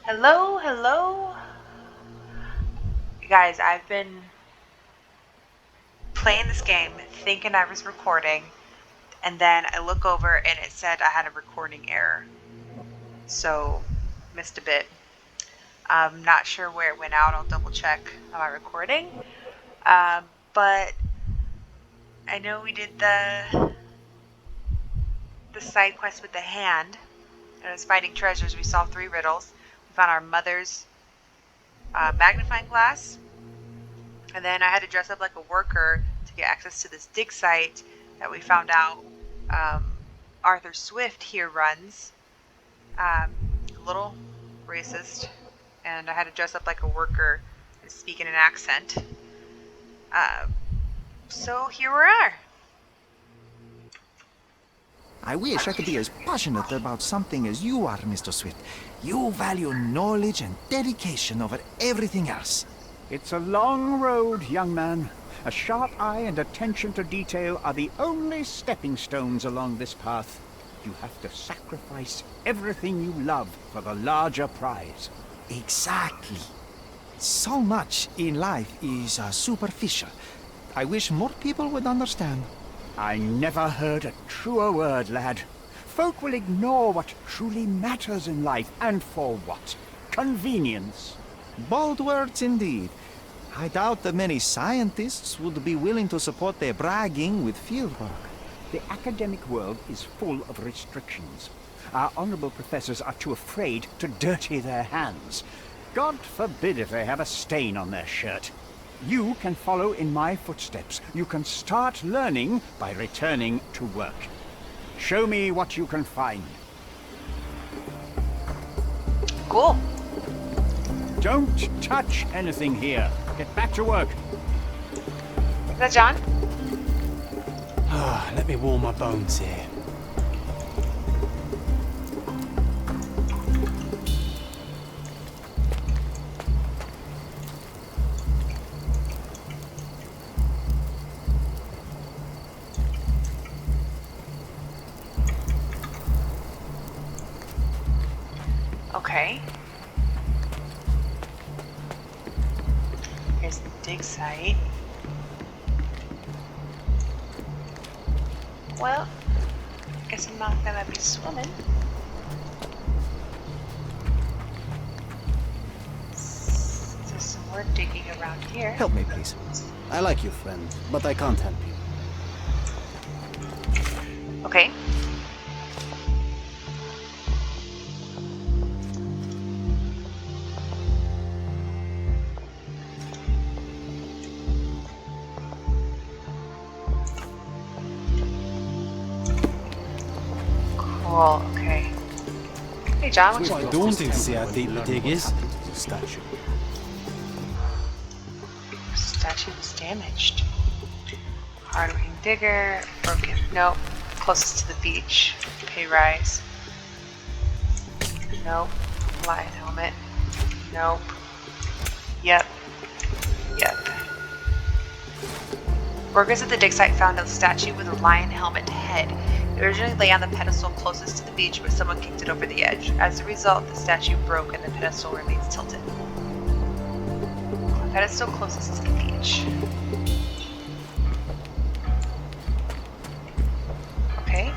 Hello, hello. Guys, I've been playing this game thinking I was recording, and then I look over and it said I had a recording error. So, missed a bit. I'm not sure where it went out. I'll double check on my recording. But I know we did the side quest with the hand. And it was finding treasures. We solved 3 riddles. We found our mother's magnifying glass. And then I had to dress up like a worker to get access to this dig site that we found out Arthur Swift here runs. A little racist. And I had to dress up like a worker and speak in an accent. So here we are. I wish I could be as passionate about something as you are, Mr. Swift. You value knowledge and dedication over everything else. It's a long road, young man. A sharp eye and attention to detail are the only stepping stones along this path. You have to sacrifice everything you love for the larger prize. Exactly. So much in life is superficial. I wish more people would understand. I never heard a truer word, lad. Folk will ignore what truly matters in life, and for what? Convenience. Bold words indeed. I doubt that many scientists would be willing to support their bragging with fieldwork. The academic world is full of restrictions. Our honorable professors are too afraid to dirty their hands. God forbid if they have a stain on their shirt. You can follow in my footsteps. You can start learning by returning to work. Show me what you can find. Cool. Don't touch anything here. Get back to work. Is that John? Let me warm my bones here. Okay. Here's the dig site. Well, guess I'm not gonna be swimming. There's some more digging around here. Help me, please. I like you, friend, but I can't help you. Okay. Cool, okay. Hey John, what It's you quite daunting to see how deep the dig is. Statue. Statue was damaged. Hard-working digger, broken. Nope. Closest to the beach. Pay rise. Nope. Lion helmet. Nope. Yep. Yep. Workers at the dig site found a statue with a lion helmet head. It originally lay on the pedestal closest to the beach, but someone kicked it over the edge. As a result, the statue broke and the pedestal remains tilted. The pedestal closest to the beach. Okay.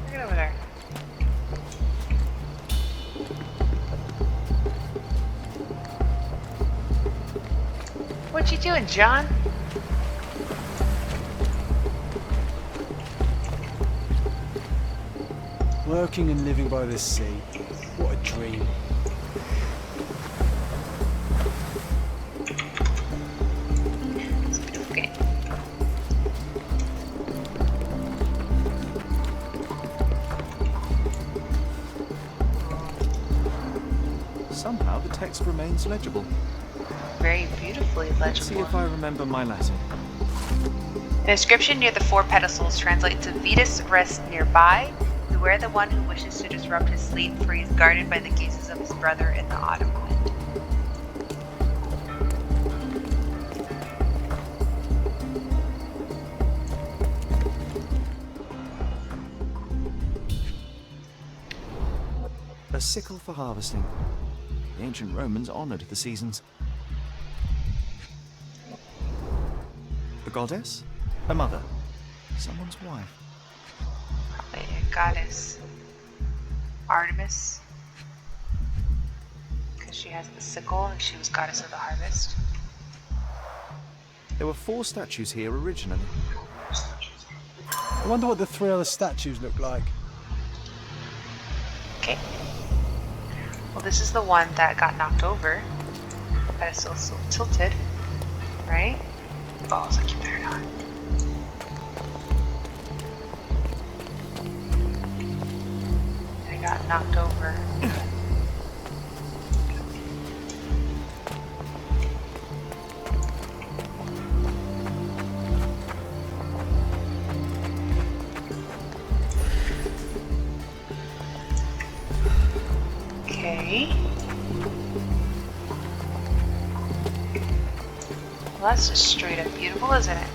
Look at over there. What you doing, John? Working and living by the sea. What a dream. It's a beautiful game. Somehow the text remains legible. Very beautifully Let's see legible. if I remember my Latin. An inscription near the 4 pedestals translates to Vetus rests nearby. Beware the one who wishes to disrupt his sleep, for he is guarded by the gazes of his brother in the autumn wind. sickle for harvesting. The ancient Romans honored the seasons. A goddess? A mother? Someone's wife? Probably a goddess. Artemis. Because she has the sickle and she was goddess of the harvest. There were 4 statues here originally. I wonder what the 3 other statues look like. Okay. Well, this is the one that got knocked over. That is still tilted, right? Oh, so keep it on. It got knocked over. Okay. Well, that's just straight up beautiful, isn't it?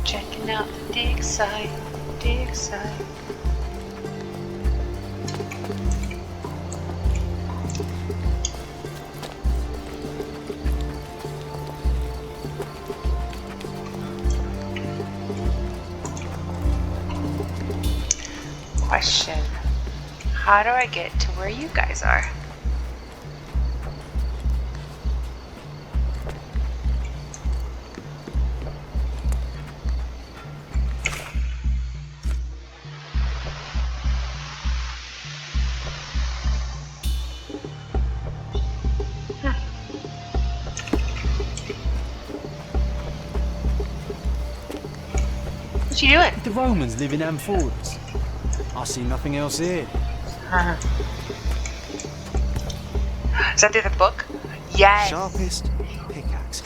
Checking out the dig site, dig site. Question. How do I get to where you guys are? What you doing? Did the Romans live in amphoras? I see nothing else here. Is that through the book? Yes. Sharpest pickaxe.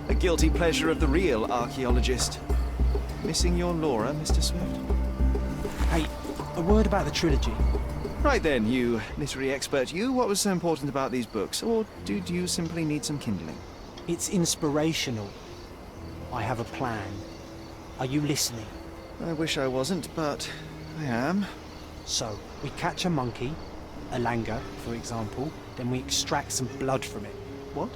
A guilty pleasure of the real archaeologist. Missing your Laura, Mr. Swift? Hey, a word about the trilogy. Right then, you literary expert, you, what was so important about these books? Or did you simply need some kindling? It's inspirational. I have a plan. Are you listening? I wish I wasn't, but I am. So, we catch a monkey, a langur, for example, then we extract some blood from it. What?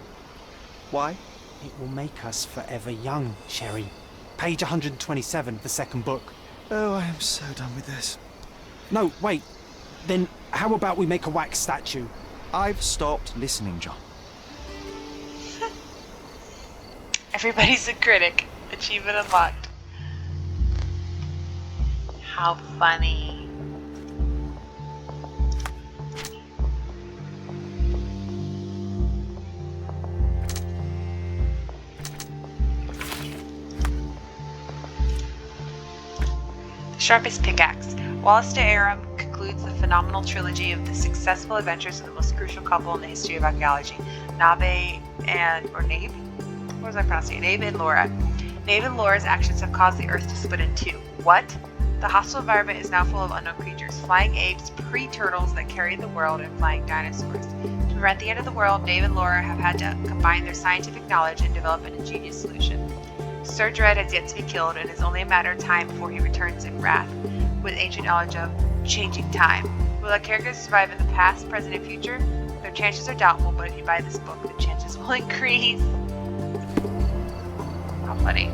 Why? It will make us forever young, Sherry. Page 127, the second book. Oh, I am so done with this. No, wait. Then how about we make a wax statue? I've stopped listening, John. Everybody's a critic. Achievement unlocked. How funny. The Sharpest Pickaxe. Wallace de Aram concludes the phenomenal trilogy of the successful adventures of the most crucial couple in the history of archaeology, Nave what was I pronouncing? Nave and Laura. Nave and Laura's actions have caused the Earth to split in two. What? The hostile environment is now full of unknown creatures, flying apes, pre-turtles that carried the world, and flying dinosaurs. To prevent the end of the world, Nave and Laura have had to combine their scientific knowledge and develop an ingenious solution. Sir Dread has yet to be killed, and it's only a matter of time before he returns in wrath, with ancient knowledge of changing time. Will our characters survive in the past, present, and future? Their chances are doubtful, but if you buy this book, the chances will increase. How funny.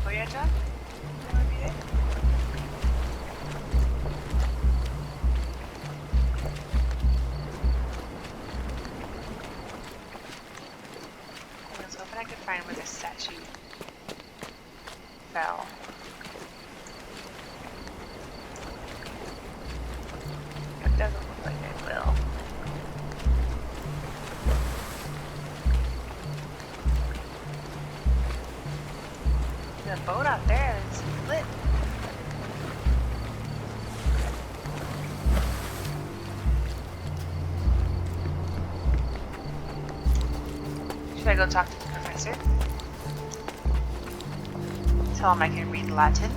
Oh yeah, John? You wanna be there? I was hoping I could find where the statue fell. It doesn't look like it will. The boat out there is lit. Should I go talk to the professor? Tell him I can read Latin.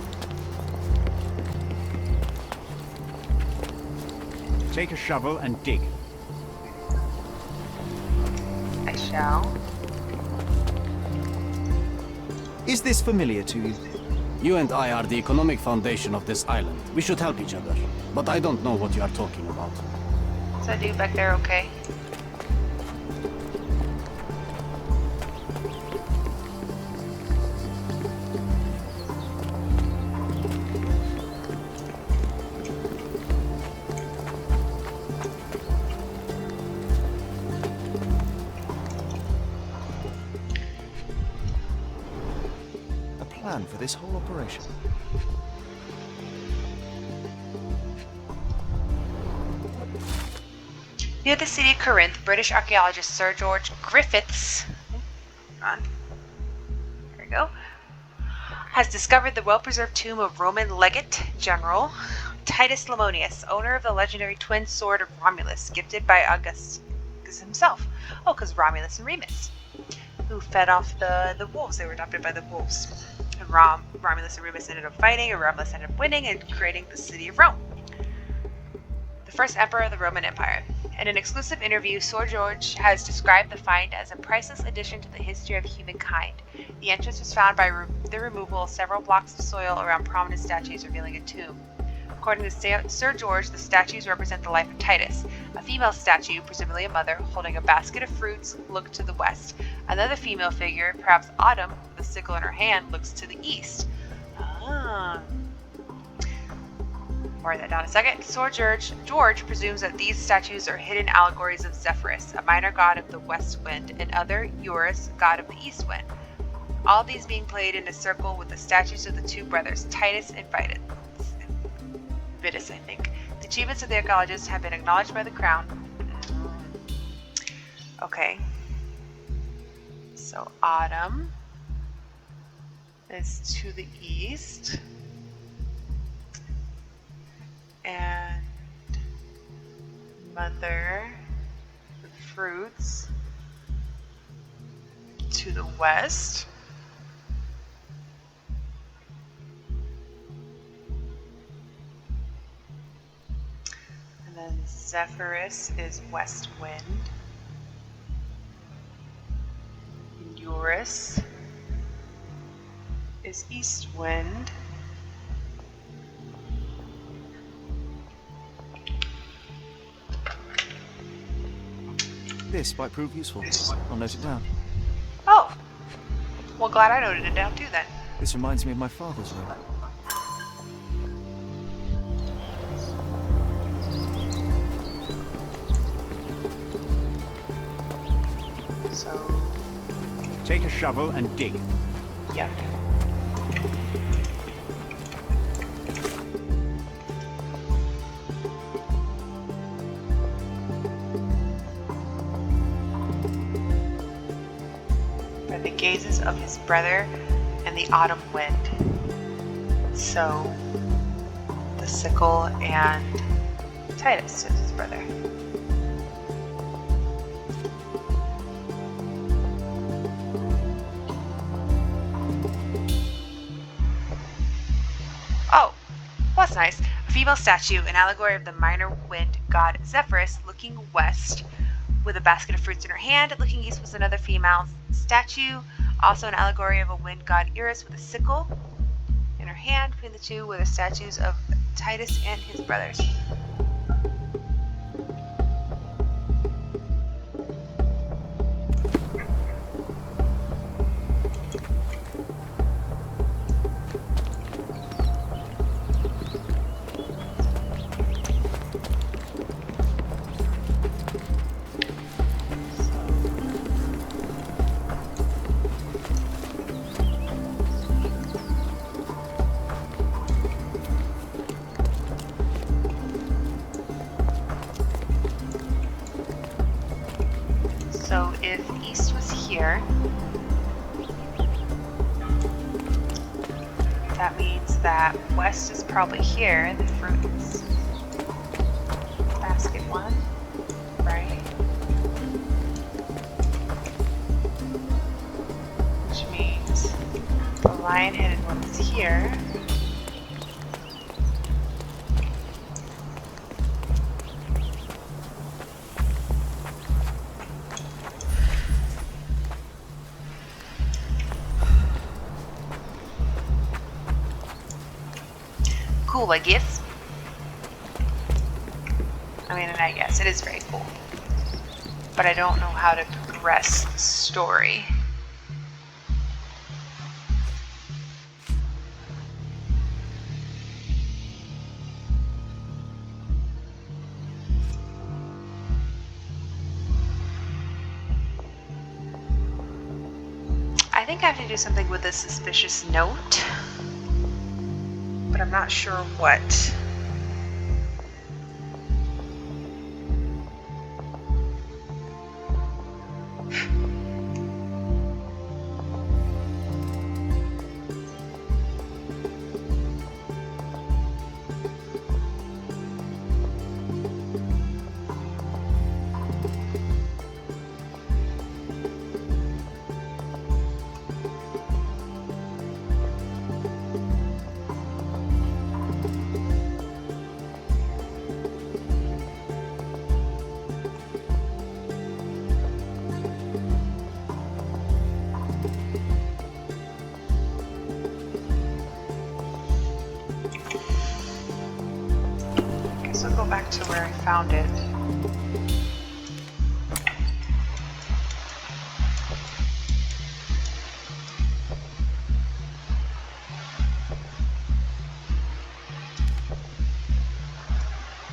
Take a shovel and dig. I shall. Is this familiar to you? You and I are the economic foundation of this island. We should help each other. But I don't know what you are talking about. Is that dude back there okay? A plan for this whole operation? Near the city of Corinth, British archaeologist Sir George Griffiths there we go, has discovered the well-preserved tomb of Roman legate general Titus Lamonius, owner of the legendary twin sword of Romulus, gifted by Augustus himself. Oh, because Romulus and Remus, who fed off the wolves. They were adopted by the wolves. And Romulus and Remus ended up fighting, and Romulus ended up winning and creating the city of Rome, the first emperor of the Roman Empire. In an exclusive interview, Sir George has described the find as a priceless addition to the history of humankind. The entrance was found by the removal of several blocks of soil around prominent statues revealing a tomb. According to Sir George, the statues represent the life of Titus. A female statue, presumably a mother, holding a basket of fruits, looked to the west. Another female figure, perhaps Autumn, with a sickle in her hand, looks to the east. Write that down a second. Sir George presumes that these statues are hidden allegories of Zephyrus, a minor god of the west wind, and other Eurus, god of the east wind. All these being played in a circle with the statues of the two brothers, Titus and Vitus, I think. The achievements of the archaeologists have been acknowledged by the crown. Okay. So Autumn is to the east. And mother, the fruits, to the west. And then Zephyrus is west wind. And Eurus is east wind. This might prove useful. I'll note it down. Oh! Well, glad I noted it down too then. This reminds me of my father's room. So, Take a shovel and dig. yeah. By the gazes of his brother and the autumn wind. So, the sickle and Titus is his brother. Oh, well, that's nice. A female statue, an allegory of the minor wind god Zephyrus, looking west with a basket of fruits in her hand. Looking east was another female statue, also an allegory of a wind god Eurus with a sickle in her hand. Between the two were the statues of Titus and his brothers. So if east was here, that means that west is probably here, the fruits basket one, right? Which means the lion-headed one is here. cool, I guess. I mean, and I guess it is very cool. But I don't know how to progress the story. I think I have to do something with a suspicious note, but I'm not sure what. So I'll go back to where I found it.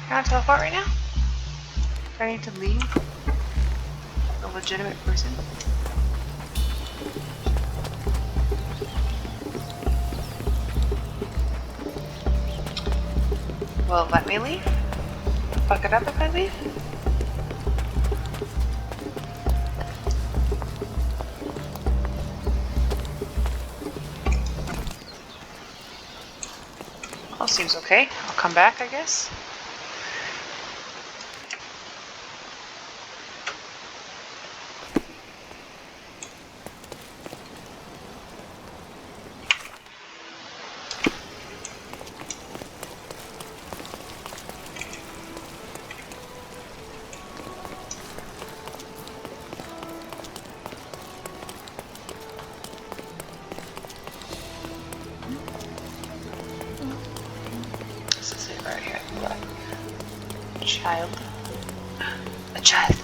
Can I teleport right now? Do I need to leave? A legitimate person? Will it let me leave? Fuck it up if I leave? All seems okay. I'll come back, I guess. Right here. Child. A child.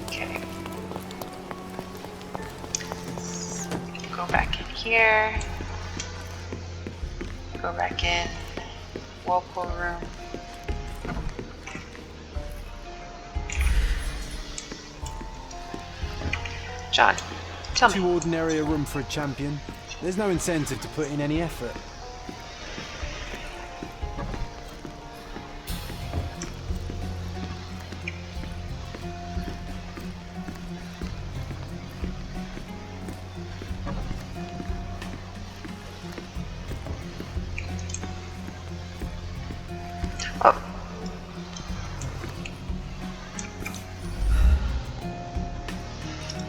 Okay. Go back in here. Go back in. Whirlpool room. John, tell me. Too ordinary a room for a champion. There's no incentive to put in any effort. Oh.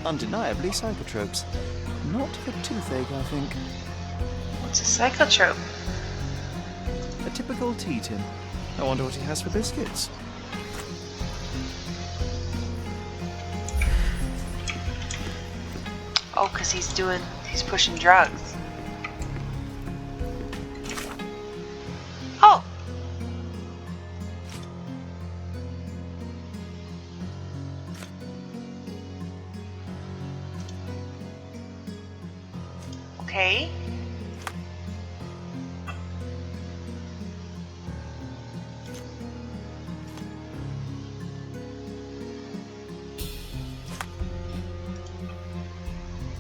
Undeniably psychotropes. Not for toothache, I think. What's a psychotrope? A typical tea tin. I wonder what he has for biscuits. Oh, because he's pushing drugs. Oh! Okay.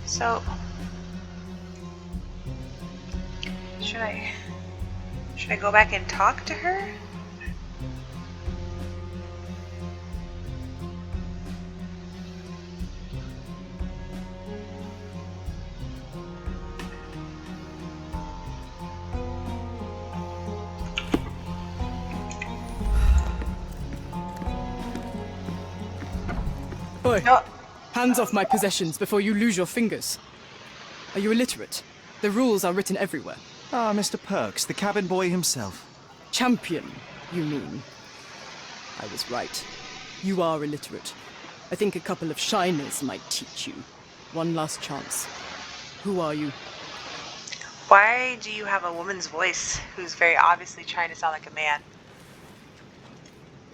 So, should I go back and talk to her? Oi, No. hands off my possessions before you lose your fingers. Are you illiterate? The rules are written everywhere. Ah, Mr. Perks, the cabin boy himself. Champion, you mean? I was right. You are illiterate. I think a couple of shiners might teach you. One last chance. Who are you? Why do you have a woman's voice who's very obviously trying to sound like a man?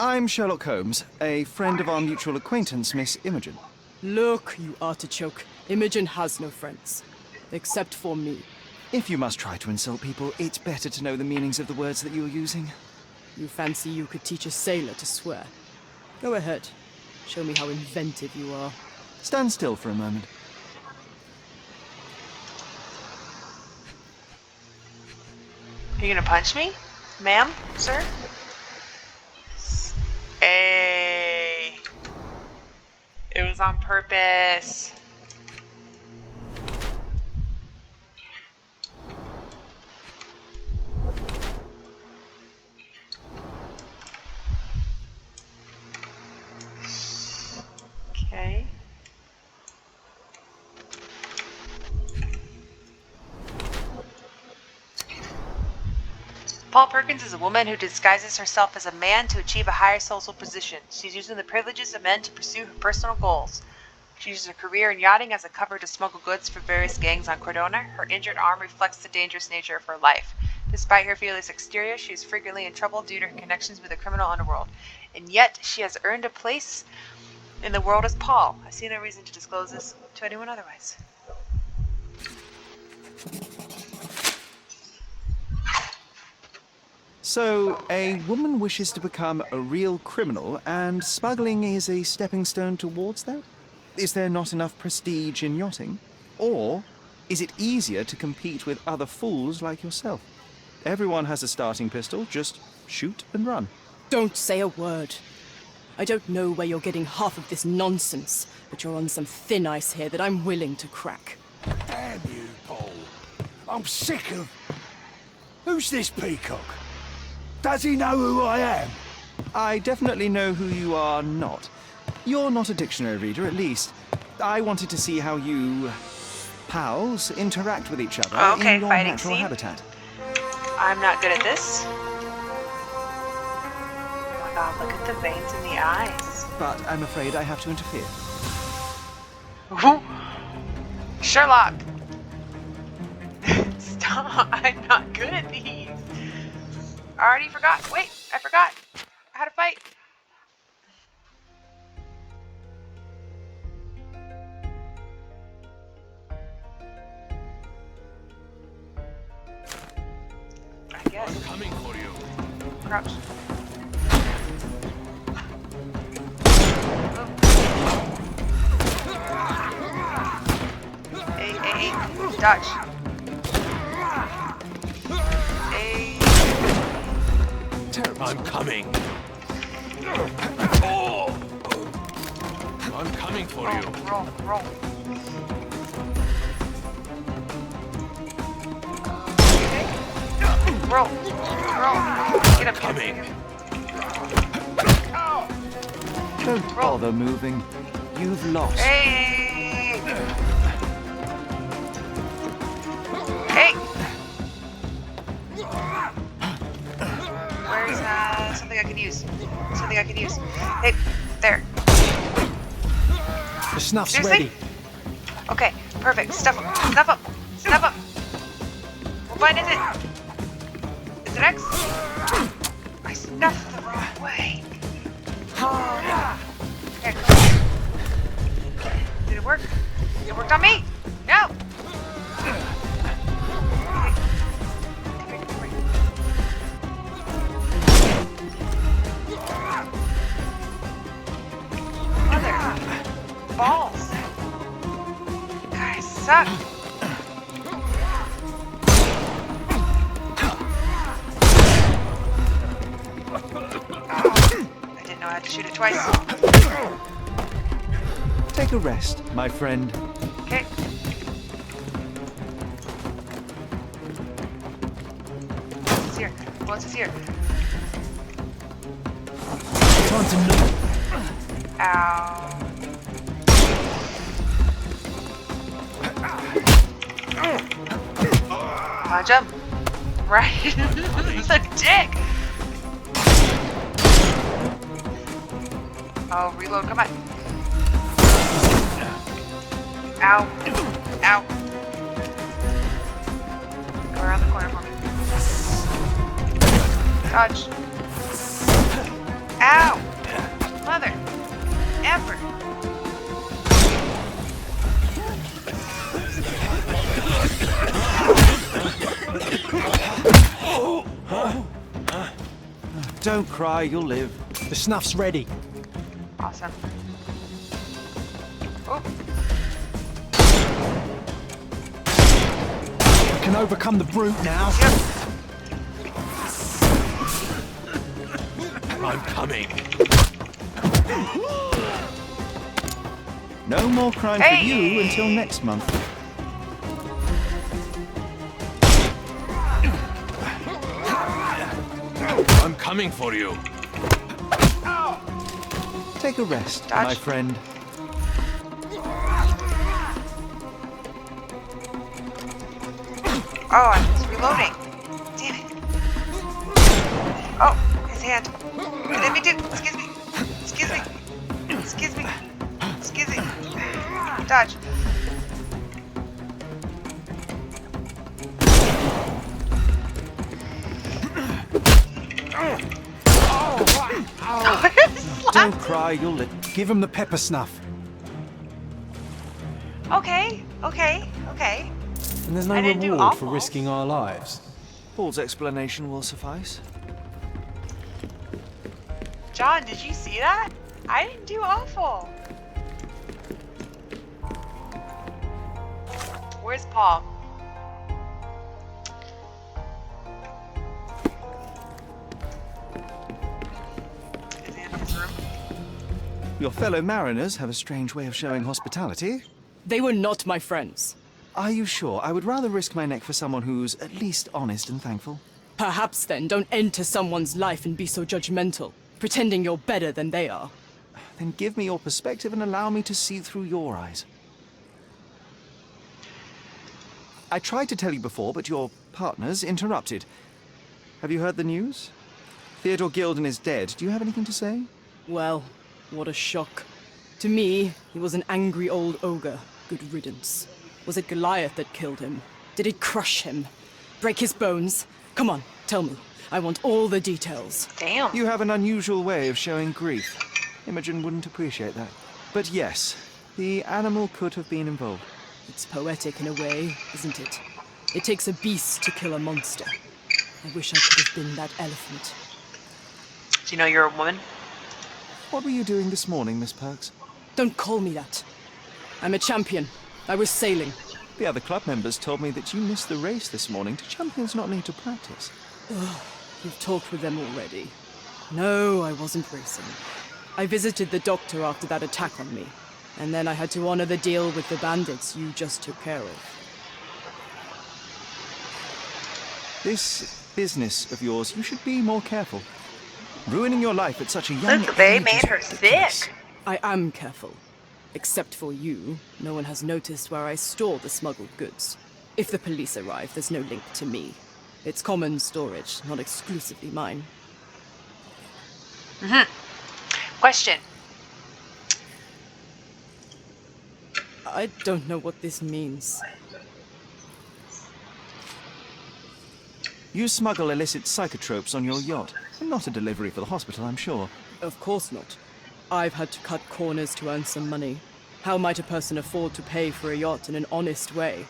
I'm Sherlock Holmes, a friend of our mutual acquaintance, Miss Imogen. Look, you artichoke. Imogen has no friends. Except for me. If you must try to insult people, it's better to know the meanings of the words that you're using. You fancy you could teach a sailor to swear? Go ahead. Show me how inventive you are. Stand still for a moment. Are you gonna punch me? Ma'am? Sir? Hey. It was on purpose. Okay. Paul Perkins is a woman who disguises herself as a man to achieve a higher social position. She's using the privileges of men to pursue her personal goals. She uses her career in yachting as a cover to smuggle goods for various gangs on Cordona. Her injured arm reflects the dangerous nature of her life. Despite her fearless exterior, she is frequently in trouble due to her connections with the criminal underworld. And yet, she has earned a place in the world as Paul. I see no reason to disclose this to anyone otherwise. So, a woman wishes to become a real criminal, and smuggling is a stepping stone towards that? Is there not enough prestige in yachting? Or is it easier to compete with other fools like yourself? Everyone has a starting pistol, just shoot and run. Don't say a word. I don't know where you're getting half of this nonsense, but you're on some thin ice here that I'm willing to crack. Damn you, Paul. I'm sick of... Who's this peacock? Does he know who I am? I definitely know who you are not. You're not a dictionary reader, at least. I wanted to see how you... pals interact with each other Okay, in your fighting natural scene. habitat. I'm not good at this. Oh my god, look at the veins in the eyes. But I'm afraid I have to interfere. Ooh. Sherlock! Stop, I'm not good at these. I already forgot. Wait, I forgot how to fight. I guess. I'm coming for you. Crouch. Hey, dodge. Hey. I'm coming. Oh! I'm coming for you. Roll. Okay. Roll. Get up. Coming. Don't bother moving. You've lost. Hey! Where's something I can use? Hey, there. The snuff's Seriously? ready. Okay, perfect. Stuff up. What button is it? Is it X? I snuffed the wrong way. Oh, no. Here, come on. Did it work? It worked on me? No! Mother. Balls. Guys suck. I didn't know I had to shoot it twice. Take a rest, my friend. Okay. What's here? Time to know. Ow. Punch him. Right. This is a dick. Oh, reload. Come on. Ow. around the corner for me. Dodge. Ow! Mother. Emperor. Don't cry, you'll live. The snuff's ready. Awesome. Oh, We can overcome the brute now. yep. I'm coming. No more crime for you until next month. I'm coming for you. Take a rest, Dodge. my friend. Oh, I was reloading. Damn it. Oh, his hand. Let me do. Excuse me. Excuse me. Excuse me. Excuse me. Dodge. Don't cry, you'll live. Give him the pepper snuff. Okay, okay, okay. And there's no I didn't do reward for awful. risking our lives. Paul's explanation will suffice. John, did you see that? I didn't do awful. Where's Paul? Is he in his room? Your fellow mariners have a strange way of showing hospitality. They were not my friends. Are you sure? I would rather risk my neck for someone who's at least honest and thankful. Perhaps then don't enter someone's life and be so judgmental, pretending you're better than they are. Then give me your perspective and allow me to see through your eyes. I tried to tell you before, but your partners interrupted. Have you heard the news? Theodore Gilden is dead. Do you have anything to say? Well, what a shock. To me, he was an angry old ogre. Good riddance. Was it Goliath that killed him? Did it crush him? Break his bones? Come on, tell me. I want all the details. Damn. You have an unusual way of showing grief. Imogen wouldn't appreciate that. But yes, the animal could have been involved. It's poetic in a way, isn't it? It takes a beast to kill a monster. I wish I could have been that elephant. Do you know you're a woman? What were you doing this morning, Miss Perks? Don't call me that. I'm a champion. I was sailing. The other club members told me that you missed the race this morning. Do champions not need to practice? You've talked with them already. No, I wasn't racing. I visited the doctor after that attack on me. And then I had to honor the deal with the bandits you just took care of. This business of yours, you should be more careful. Ruining your life at such a young age. Look, they made is her ridiculous. sick. I am careful. Except for you, no one has noticed where I store the smuggled goods. If the police arrive, there's no link to me. It's common storage, not exclusively mine. Question. I don't know what this means. You smuggle illicit psychotropes on your yacht. Not a delivery for the hospital, I'm sure. Of course not. I've had to cut corners to earn some money. How might a person afford to pay for a yacht in an honest way?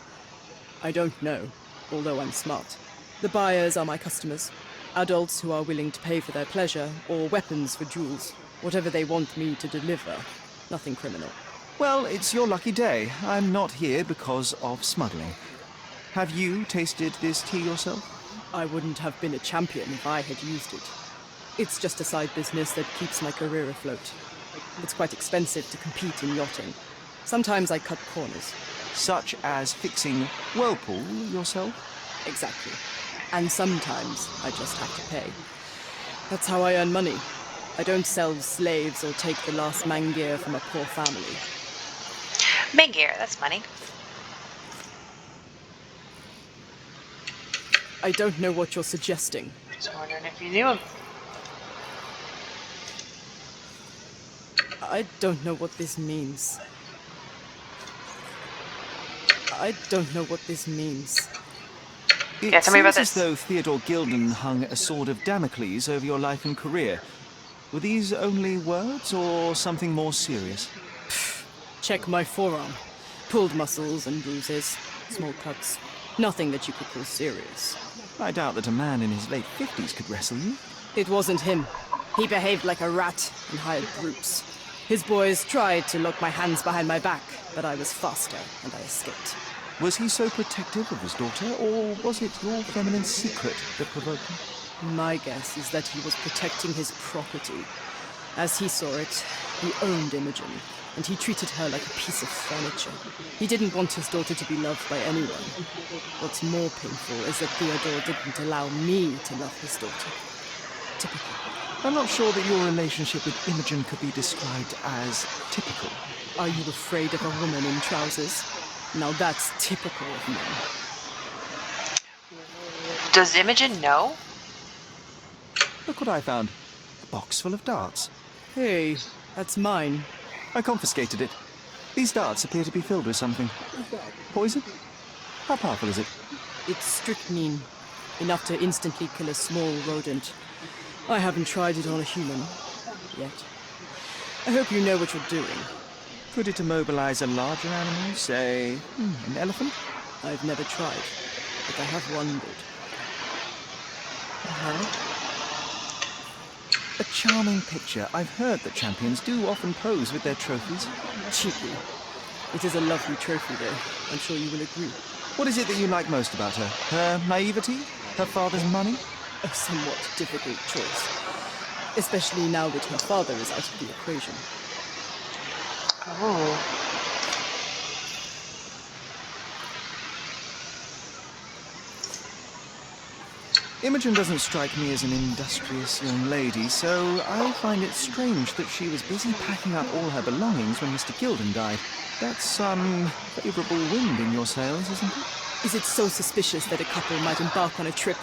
I don't know, although I'm smart. The buyers are my customers. Adults who are willing to pay for their pleasure, or weapons for jewels. Whatever they want me to deliver. Nothing criminal. Well, it's your lucky day. I'm not here because of smuggling. Have you tasted this tea yourself? I wouldn't have been a champion if I had used it. It's just a side business that keeps my career afloat. It's quite expensive to compete in yachting. Sometimes I cut corners. Such as fixing Whirlpool yourself? Exactly. And sometimes I just have to pay. That's how I earn money. I don't sell slaves or take the last mangear from a poor family. Mangear, that's money. I don't know what you're suggesting. Just wondering if you knew him. I don't know what this means. I don't know what this means. Yeah, It tell me about seems as this. though Theodore Gilden hung a sword of Damocles over your life and career. Were these only words or something more serious? Check my forearm. Pulled muscles and bruises, small cuts. Nothing that you could call serious. I doubt that a man in his late 50s could wrestle you. It wasn't him. He behaved like a rat and hired brutes. His boys tried to lock my hands behind my back, but I was faster and I escaped. Was he so protective of his daughter, or was it your feminine secret that provoked him? My guess is that he was protecting his property. As he saw it, he owned Imogen, and he treated her like a piece of furniture. He didn't want his daughter to be loved by anyone. What's more painful is that Theodore didn't allow me to love his daughter. Typical. I'm not sure that your relationship with Imogen could be described as typical. Are you afraid of a woman in trousers? Now that's typical of men. Does Imogen know? Look what I found. A box full of darts. Hey, that's mine. I confiscated it. These darts appear to be filled with something. Poison? How powerful is it? It's strychnine, enough to instantly kill a small rodent. I haven't tried it on a human yet. I hope you know what you're doing. Could it immobilize a larger animal, say, an elephant? I've never tried, but I have wondered. A charming picture. I've heard that champions do often pose with their trophies. Cheeky. It is a lovely trophy, though. I'm sure you will agree. What is it that you like most about her? Her naivety? Her father's money? A somewhat difficult choice. Especially now that her father is out of the equation. Ooh. Imogen doesn't strike me as an industrious young lady, so I find it strange that she was busy packing up all her belongings when Mr. Gilden died. That's some favourable wind in your sails, isn't it? Is it so suspicious that a couple might embark on a trip?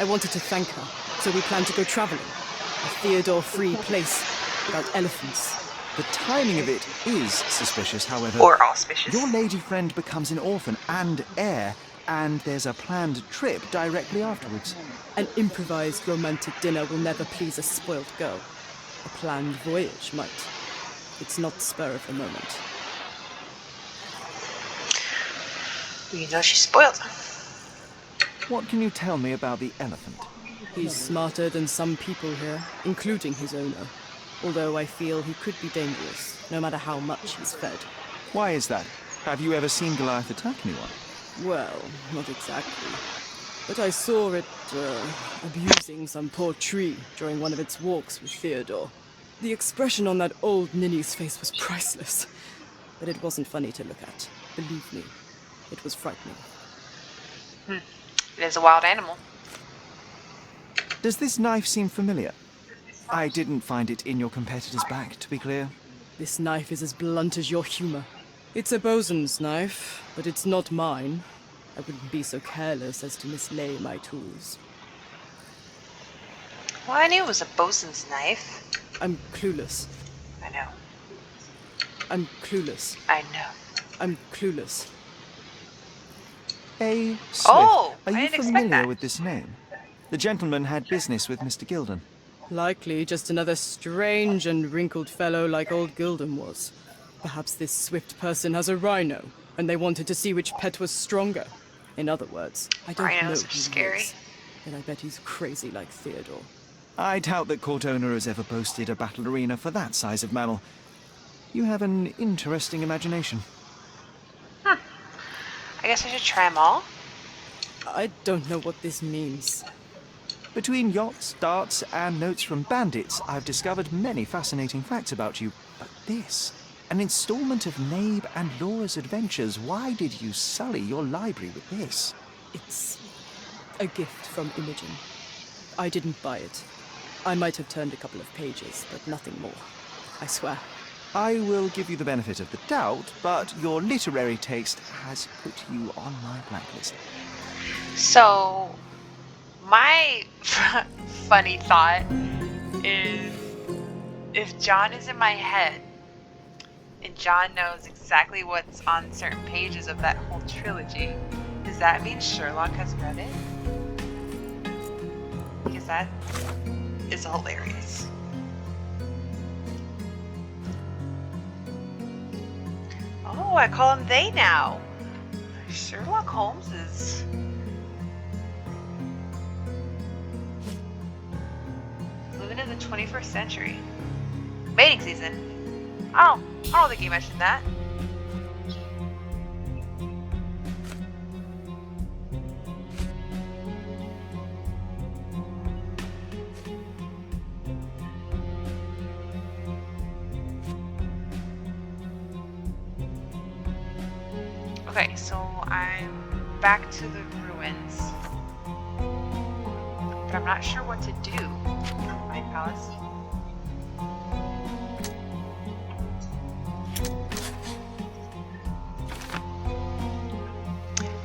I wanted to thank her, so we planned to go traveling. A Theodore-free place, without elephants. The timing of it is suspicious, however. Or auspicious. Your lady friend becomes an orphan and heir, and there's a planned trip directly afterwards. An improvised romantic dinner will never please a spoilt girl. A planned voyage might. It's not spur of the moment. You know she's spoiled. What can you tell me about the elephant? He's smarter than some people here, including his owner. Although I feel he could be dangerous, no matter how much he's fed. Why is that? Have you ever seen Goliath attack anyone? Well, not exactly. But I saw it, abusing some poor tree during one of its walks with Theodore. The expression on that old ninny's face was priceless. But it wasn't funny to look at. Believe me, it was frightening. It is a wild animal. Does this knife seem familiar? I didn't find it in your competitor's bag, to be clear. This knife is as blunt as your humor. It's a bosun's knife, but it's not mine. I wouldn't be so careless as to mislay my tools. Well, I knew it was a bosun's knife. I'm clueless. I know. I'm clueless. I know. I'm clueless. A. Swift. Oh, Are I you didn't expect familiar that. with this name? The gentleman had business with Mr. Gilden. Likely just another strange and wrinkled fellow like old Gilden was. Perhaps this Swift person has a rhino, and they wanted to see which pet was stronger. In other words, I don't Rhinos know are who he scary. is, and I bet he's crazy like Theodore. I doubt that court owner has ever boasted a battle arena for that size of mammal. You have an interesting imagination. I guess I should try them all. I don't know what this means. Between yachts, darts, and notes from bandits, I've discovered many fascinating facts about you. But this, an installment of Nabe and Laura's adventures. Why did you sully your library with this? It's a gift from Imogen. I didn't buy it. I might have turned a couple of pages, but nothing more. I swear. I will give you the benefit of the doubt, but your literary taste has put you on my blacklist. So, my funny thought is if John is in my head and John knows exactly what's on certain pages of that whole trilogy, is that mean Sherlock has read it? Because that is hilarious. Oh, I call him they now. Sherlock Holmes is... living in the 21st century. Mating season. I don't think you mentioned that. Okay, so I'm back to the ruins. But I'm not sure what to do. My palace.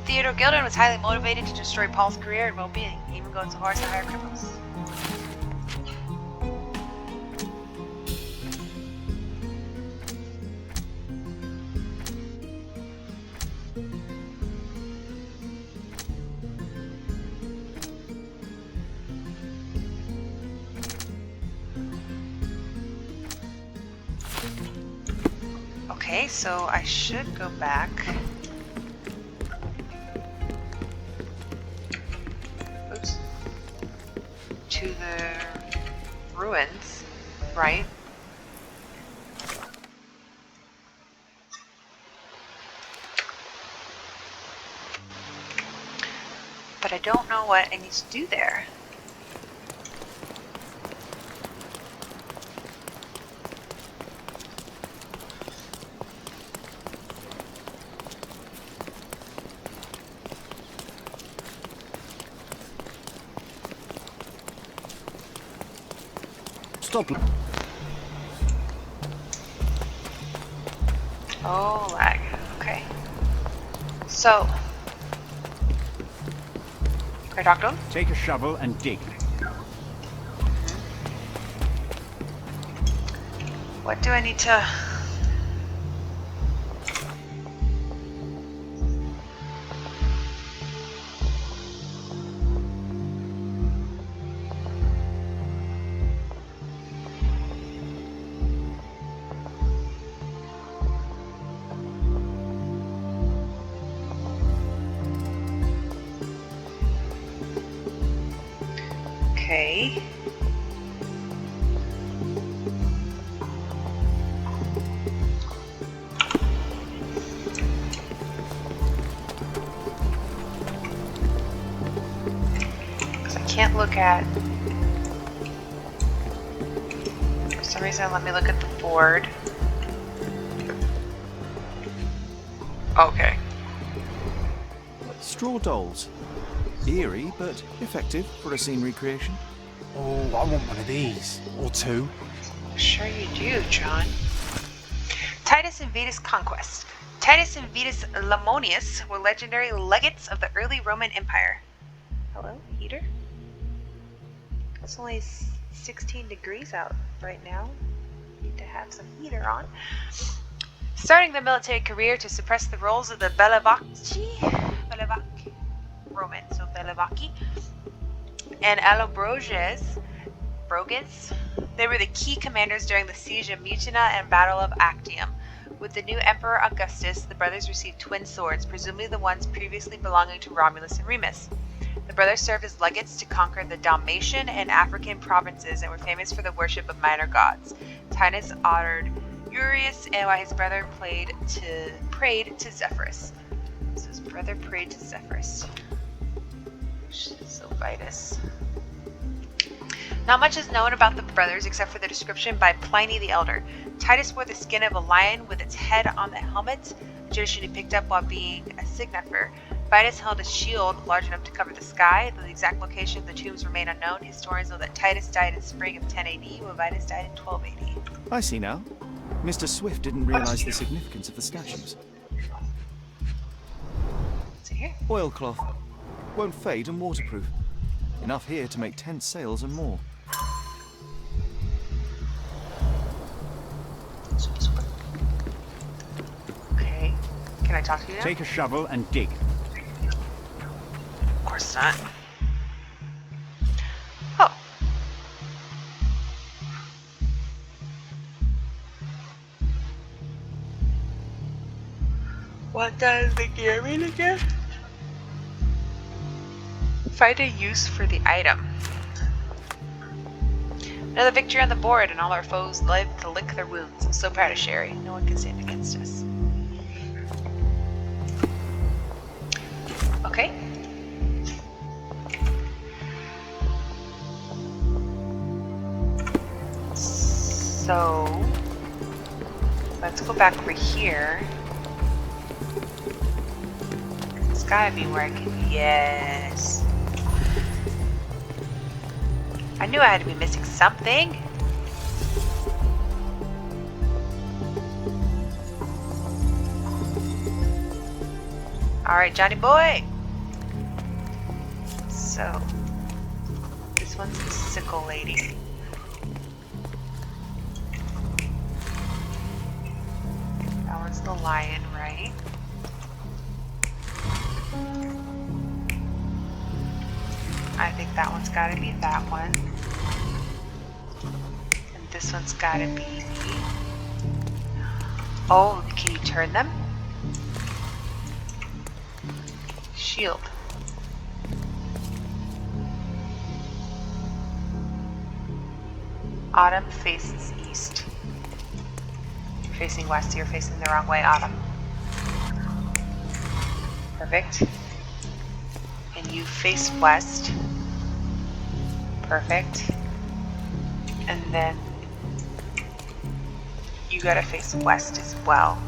Theodore Gilden was highly motivated to destroy Paul's career and well-being, even going so far as to hire criminals. Okay, so I should go back. Oops. To the ruins, right? But I don't know what I need to do there. Stop. Oh, lag. Okay. So, can I talk to him? Take a shovel and dig. What do I need to... Okay. Because I can't look at... For some reason, let me look at the board. Okay. Straw dolls. Eerie, but effective for a scene recreation. Oh, I want one of these. Or two. Sure you do, John. Titus and Vetus Conquest. Titus and Vetus Lamonius were legendary legates of the early Roman Empire. Hello, heater? It's only 16 degrees out right now. Need to have some heater on. Starting their military career to suppress the roles of the Bellovaci, Roman, so Bellovaci, and Allobroges, they were the key commanders during the siege of Mutina and Battle of Actium. With the new Emperor Augustus, the brothers received twin swords, presumably the ones previously belonging to Romulus and Remus. The brothers served as legates to conquer the Dalmatian and African provinces and were famous for the worship of minor gods. Titus honored Urius, and while his brother prayed to Zephyrus. So his brother prayed to Zephyrus. So Vitus. Not much is known about the brothers except for the description by Pliny the Elder. Titus wore the skin of a lion with its head on the helmet, a tradition he picked up while being a signifer. Vitus held a shield large enough to cover the sky. Though the exact location of the tombs remain unknown, historians know that Titus died in spring of 10 AD, while Vitus died in 12 AD. I see now. Mr. Swift didn't realize the significance of the statues. What's in here? Oilcloth. Won't fade and waterproof. Enough here to make 10 sails and more. Okay. Can I talk to you now? Take a shovel and dig. course not. Oh. What does the gear mean again? Find a use for the item. Another victory on the board, and all our foes live to lick their wounds. I'm so proud of Sherry. No one can stand against us. Okay. So, let's go back over here. It's gotta be where I can. Yes. I knew I had to be missing something. Alright, Johnny boy. So, this one's the sickle lady. That one's the lion, right? I think that one's gotta be that one. And this one's gotta be... Oh, can you turn them? Shield. Autumn faces east. You're facing west, you're facing the wrong way, Autumn. Perfect. And you face west. Perfect. And then you gotta face west as well.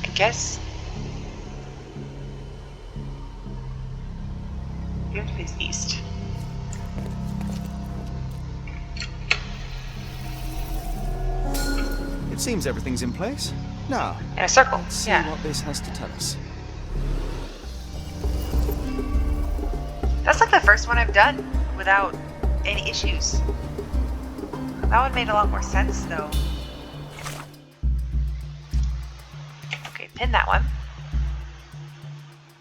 I guess you have to face east. It seems everything's in place. Now, In a circle, let's see yeah. what this has to tell us. That's like the first one I've done without any issues. That one made a lot more sense though. Okay, pin that one.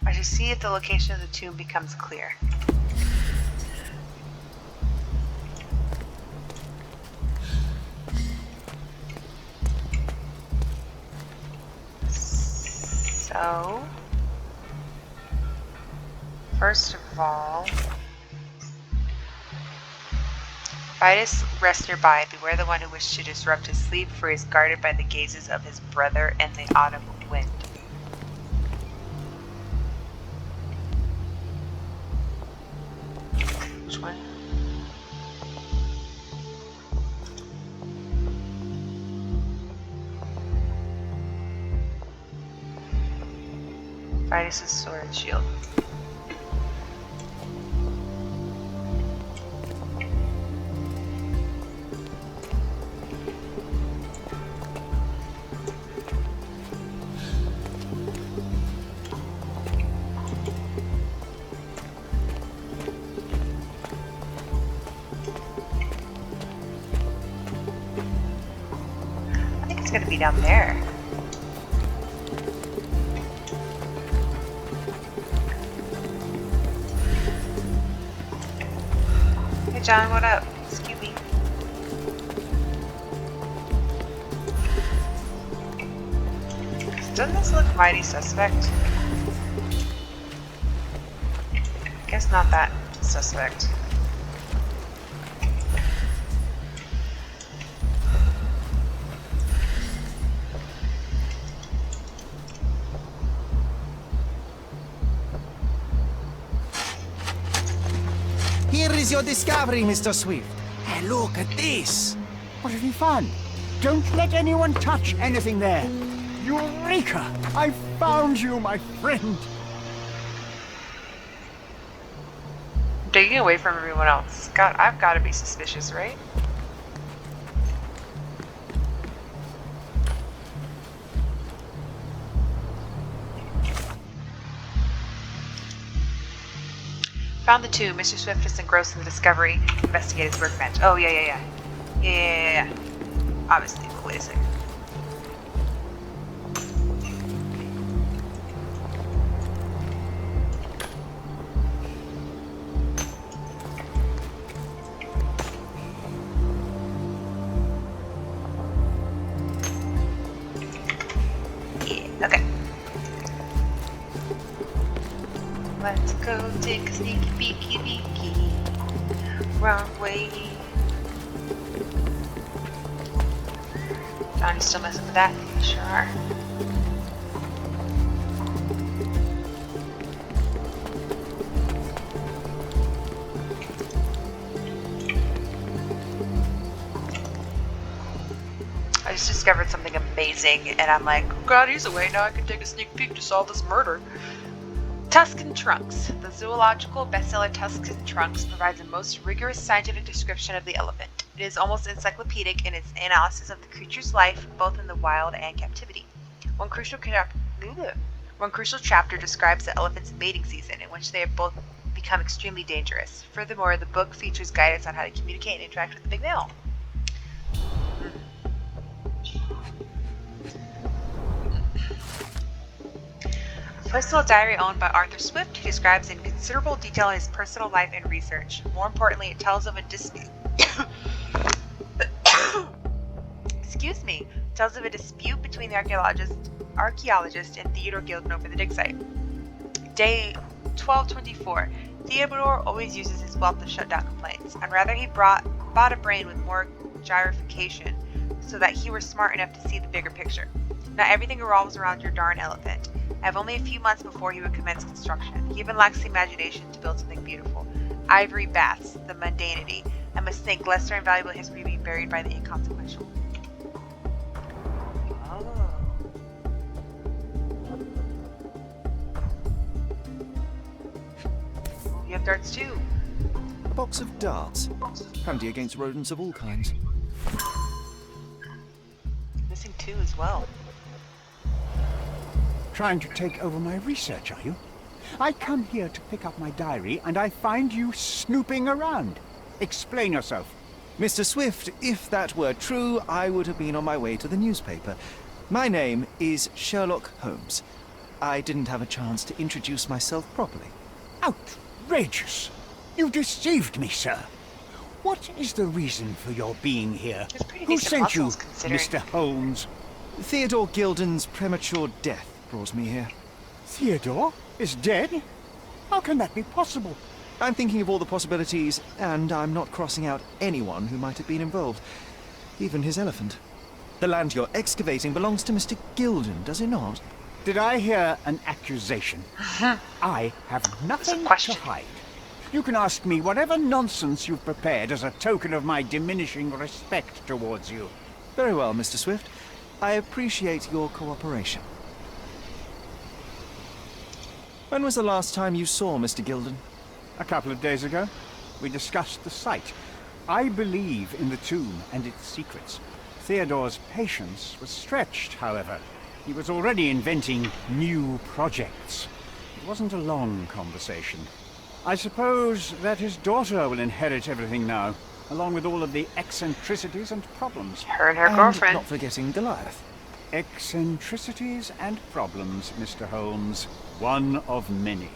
I should see if the location of the tomb becomes clear. So, first of all, Vitus rests nearby. Beware the one who wishes to disrupt his sleep, for he is guarded by the gazes of his brother and the autumn wind. Which one? Vitus's sword and shield. I think it's gonna be down there. Hey John, what up? Excuse me. Doesn't this look mighty suspect? Guess not that suspect. Here is your discovery, Mr. Swift. Hey, look at this. What have you found? Don't let anyone touch anything there. Eureka! I found you, my friend. Digging away from everyone else. God, I've got to be suspicious, right? Found the tomb. Mr. Swift is engrossed in the discovery. Investigate his workbench. Oh, yeah. Yeah. Obviously, but wait a second. Yeah, okay. Let's go take a sneaky beaky beaky. Wrong way. Johnny's still messing with that? Sure are. I just discovered something amazing, and I'm like, oh god, he's away, now I can take a sneak peek to solve this murder. Tuscan Trunks. The zoological bestseller Tuscan Trunks provides the most rigorous scientific description of the elephant. It is almost encyclopedic in its analysis of the creature's life, both in the wild and captivity. One crucial chapter describes the elephant's mating season, in which they have both become extremely dangerous. Furthermore, the book features guidance on how to communicate and interact with the big male. A personal diary owned by Arthur Swift, he describes in considerable detail his personal life and research. More importantly, it tells of a dispute. Tells of a dispute between the archaeologist and Theodore Gilden over the dig site. Day 1224. Theodore always uses his wealth to shut down complaints. I'd rather he bought a brain with more gyrification, so that he were smart enough to see the bigger picture. Not everything revolves around your darn elephant. I have only a few months before he would commence construction. He even lacks the imagination to build something beautiful. Ivory baths, the mundanity. I must think lesser and valuable history being buried by the inconsequential. Oh. You have darts too. A box of darts. Handy against rodents of all kinds. Missing two as well. Trying to take over my research, are you? I come here to pick up my diary, and I find you snooping around. Explain yourself. Mr. Swift, if that were true, I would have been on my way to the newspaper. My name is Sherlock Holmes. I didn't have a chance to introduce myself properly. Outrageous! You deceived me, sir. What is the reason for your being here? Who sent you, Mr. Holmes? Theodore Gilden's premature death brought me here. Theodore is dead? How can that be possible? I'm thinking of all the possibilities, and I'm not crossing out anyone who might have been involved. Even his elephant. The land you're excavating belongs to Mr. Gilden, does it not? Did I hear an accusation? I have nothing to hide. You can ask me whatever nonsense you've prepared as a token of my diminishing respect towards you. Very well, Mr. Swift. I appreciate your cooperation. When was the last time you saw Mr. Gilden? A couple of days ago. We discussed the site. I believe in the tomb and its secrets. Theodore's patience was stretched, however. He was already inventing new projects. It wasn't a long conversation. I suppose that his daughter will inherit everything now, along with all of the eccentricities and problems. Her and her girlfriend. Not forgetting Goliath. Eccentricities and problems, Mr. Holmes. One of many.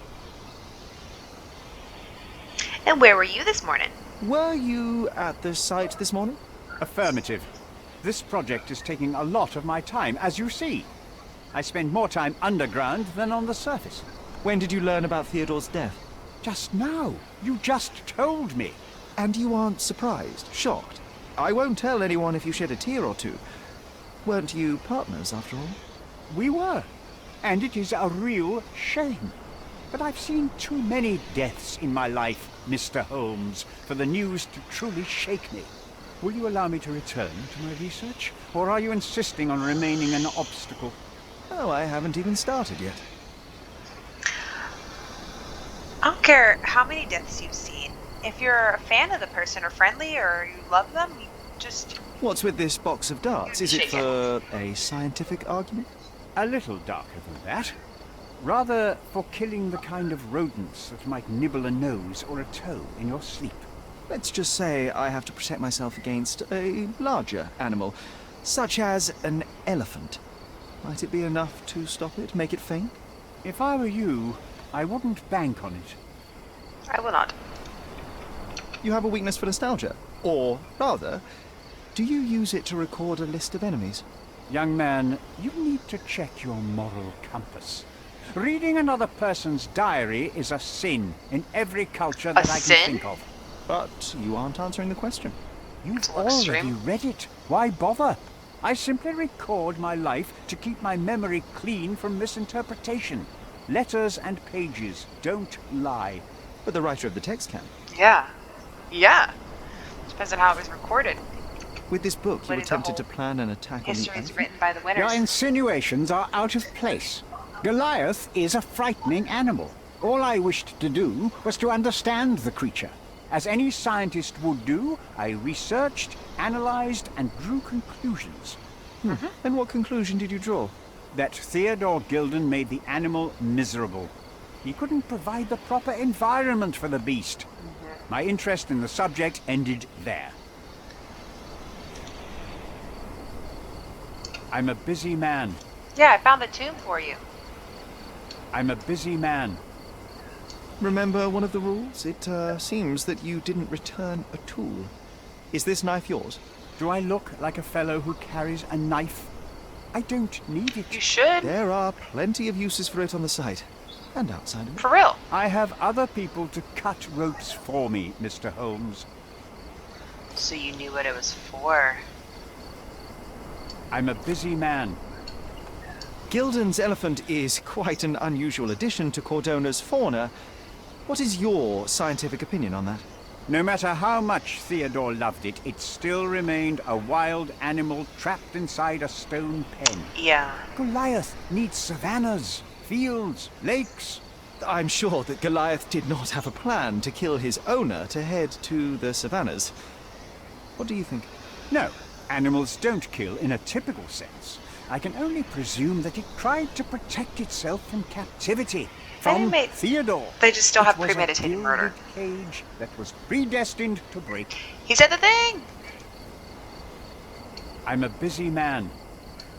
And where were you this morning? Were you at the site this morning? Affirmative. This project is taking a lot of my time, as you see. I spend more time underground than on the surface. When did you learn about Theodore's death? Just now. You just told me. And you aren't surprised, shocked? I won't tell anyone if you shed a tear or two. Weren't you partners, after all? We were. And it is a real shame. But I've seen too many deaths in my life, Mr. Holmes, for the news to truly shake me. Will you allow me to return to my research? Or are you insisting on remaining an obstacle? Oh, I haven't even started yet. I don't care how many deaths you've seen. If you're a fan of the person or friendly or you love them, you just... What's with this box of darts? Is it for a scientific argument? A little darker than that. Rather for killing the kind of rodents that might nibble a nose or a toe in your sleep. Let's just say I have to protect myself against a larger animal, such as an elephant. Might it be enough to stop it, make it faint? If I were you, I wouldn't bank on it. I will not. You have a weakness for nostalgia. Or, rather, do you use it to record a list of enemies? Young man, you need to check your moral compass. Reading another person's diary is a sin in every culture that I sin? can think of. But you aren't answering the question. You've It's a little already extreme. read it. Why bother? I simply record my life to keep my memory clean from misinterpretation. Letters and pages don't lie. But the writer of the text can. Yeah. Yeah. Depends on how it was recorded. With this book, you But were it's a tempted to whole plan an attack on the History is elephant? written by the Your winners. insinuations are out of place. Goliath is a frightening animal. All I wished to do was to understand the creature. As any scientist would do, I researched, analyzed, and drew conclusions. And what conclusion did you draw? That Theodore Gilden made the animal miserable. He couldn't provide the proper environment for the beast. My interest in the subject ended there. I'm a busy man. Yeah, I found the tomb for you. I'm a busy man. Remember one of the rules? It seems that you didn't return a tool. Is this knife yours? Do I look like a fellow who carries a knife? I don't need it. You should. There are plenty of uses for it on the site. And outside of it. For real. I have other people to cut ropes for me, Mr. Holmes. So you knew what it was for. I'm a busy man. Gilden's elephant is quite an unusual addition to Cordona's fauna. What is your scientific opinion on that? No matter how much Theodore loved it, it still remained a wild animal trapped inside a stone pen. Yeah. Goliath needs savannas, fields, lakes. I'm sure that Goliath did not have a plan to kill his owner to head to the savannas. What do you think? No, animals don't kill in a typical sense. I can only presume that it tried to protect itself from captivity. From mate, Theodore. they just still It have was premeditated a murder. gilded cage that was predestined to break. He said the thing. I'm a busy man.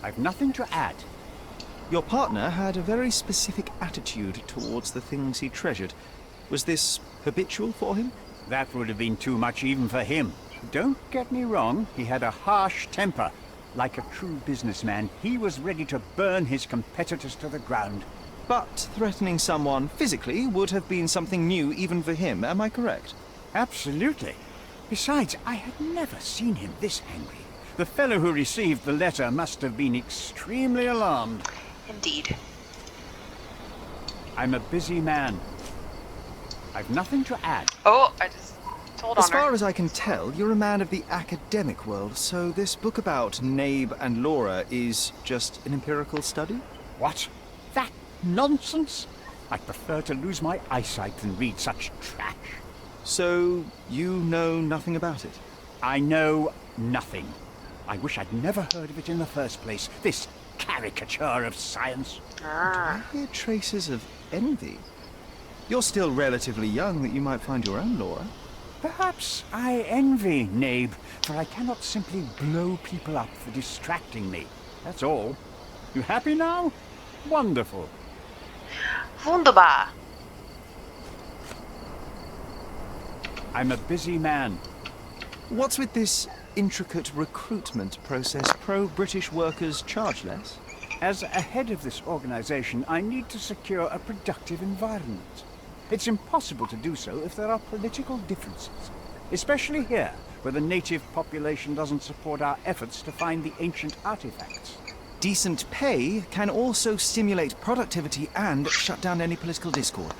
I've nothing to add. Your partner had a very specific attitude towards the things he treasured. Was this habitual for him? That would have been too much even for him. Don't get me wrong, he had a harsh temper. Like a true businessman, he was ready to burn his competitors to the ground. But threatening someone physically would have been something new even for him, am I correct? Absolutely. Besides, I had never seen him this angry. The fellow who received the letter must have been extremely alarmed. Indeed. I'm a busy man. I've nothing to add. Oh, I just told on As far her. as I can tell, you're a man of the academic world, so this book about Nabe and Laura is just an empirical study? What? That nonsense? I'd prefer to lose my eyesight than read such trash. So you know nothing about it? I know nothing. I wish I'd never heard of it in the first place. This caricature of science. Ah. I hear traces of envy. You're still relatively young that you might find your own Laura. Perhaps I envy Nabe, for I cannot simply blow people up for distracting me. That's all. You happy now? Wonderful. Wunderbar. I'm a busy man. What's with this intricate recruitment process? Pro-British workers charge less? As a head of this organization, I need to secure a productive environment. It's impossible to do so if there are political differences, especially here, where the native population doesn't support our efforts to find the ancient artifacts. Decent pay can also stimulate productivity and shut down any political discord.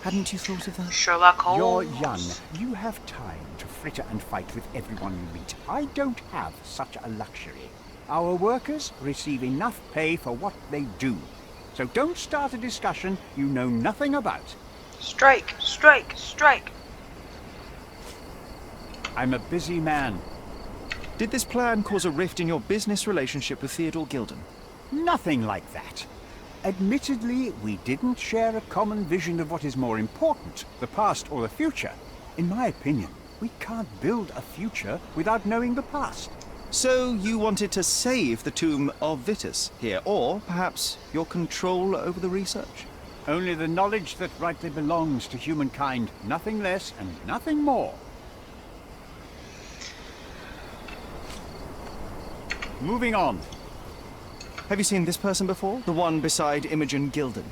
Hadn't you thought of that? Sherlock Holmes. You're young. You have time to fritter and fight with everyone you meet. I don't have such a luxury. Our workers receive enough pay for what they do. So don't start a discussion you know nothing about. Strike, strike, strike. I'm a busy man. Did this plan cause a rift in your business relationship with Theodore Gilden? Nothing like that. Admittedly, we didn't share a common vision of what is more important, the past or the future. In my opinion, we can't build a future without knowing the past. So you wanted to save the tomb of Vitus here, or perhaps your control over the research? Only the knowledge that rightly belongs to humankind, nothing less and nothing more. Moving on. Have you seen this person before? The one beside Imogen Gilden?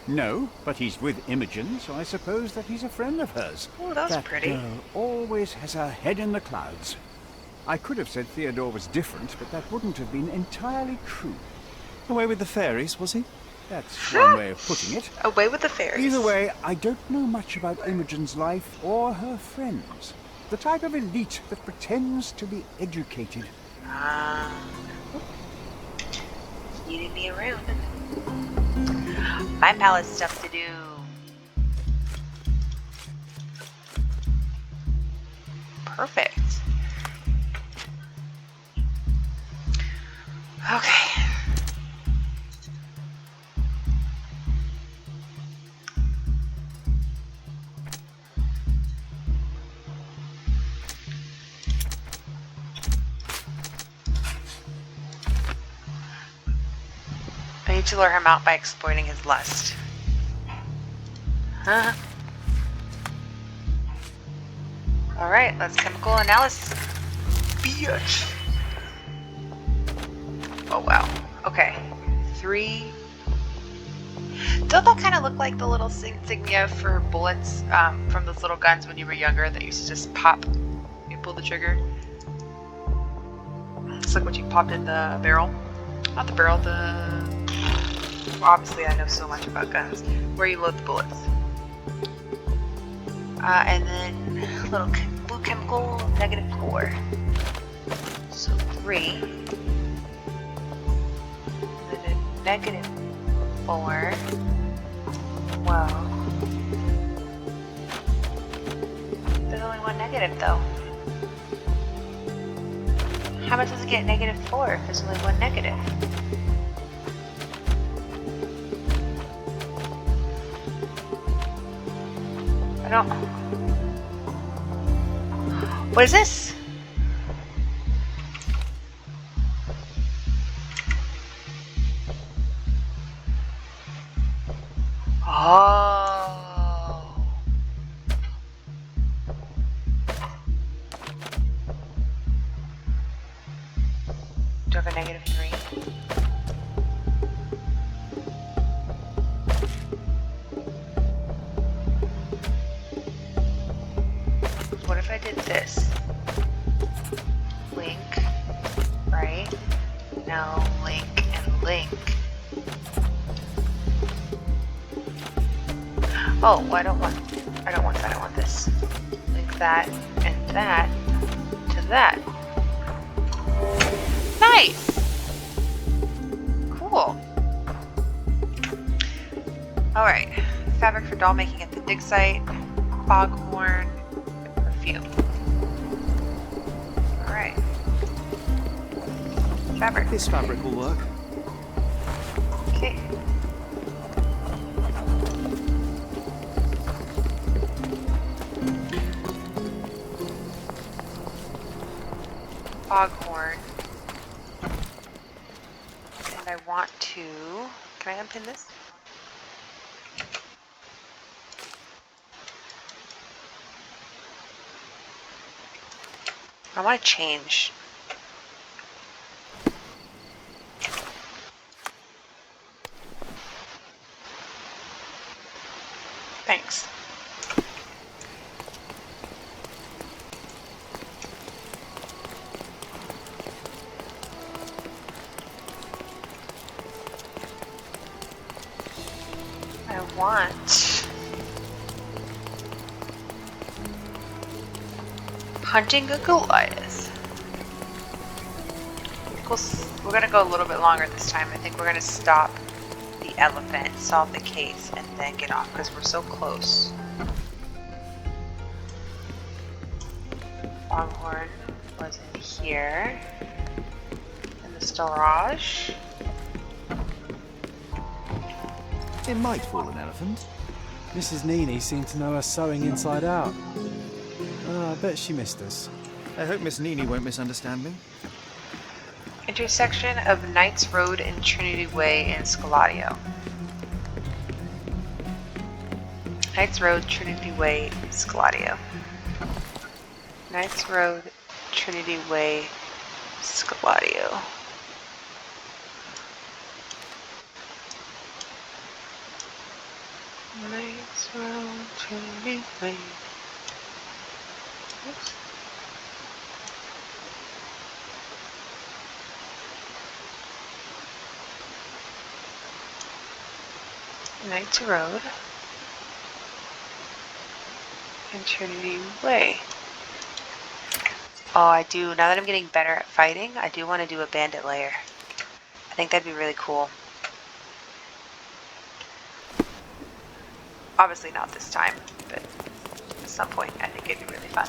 No, but he's with Imogen, so I suppose that he's a friend of hers. Oh, that's that pretty. girl always has her head in the clouds. I could have said Theodore was different, but that wouldn't have been entirely true. Away with the fairies, was he? That's one way of putting it. Away with the fairies. Either way, I don't know much about Imogen's life or her friends. The type of elite that pretends to be educated. Eating me around. My palace stuff to do. Perfect. Okay. I need to lure him out by exploiting his lust. Huh? Alright, let's chemical analysis. Bitch! Oh wow. Okay. 3. Don't that kind of look like the little insignia for bullets from those little guns when you were younger that used to just pop? You pull the trigger. It's like what you popped in the barrel. Not the barrel, obviously I know so much about guns. Where you load the bullets. And then little blue chemical, -4. So 3. And then -4. Wow. There's only one negative though. How much does it get -4 if there's only one negative? I don't. What is this? Oh. Do I have a -3? What if I did this? Link, right? No, link and link. Oh, I don't want that, I want this. Link that and that to that. Nice! Cool. Alright. Fabric for doll making at the dig site. Foghorn. Perfume. Alright. Fabric. This fabric will work. Okay. Foghorn. And I want to... Can I unpin this? I want to change. Thanks. I want hunting a Goliath. We're gonna go a little bit longer this time. I think we're gonna stop the elephant, solve the case, and then get off because we're so close. Foghorn was in here. In the storage. It might fool an elephant. Mrs. Nini seemed to know her sewing inside out. I bet she missed us. I hope Miss Nini won't misunderstand me. Intersection of Knights Road and Trinity Way in Scaladio. Knights Road, Trinity Way, Scaladio. Knights Road, Trinity Way, Scaladio. Knights Road, Trinity Way. Oops. Knights Road and Trinity Way. Oh, I do. Now that I'm getting better at fighting, I do want to do a bandit lair. I think that'd be really cool. Obviously not this time, but at some point I think it'd be really fun.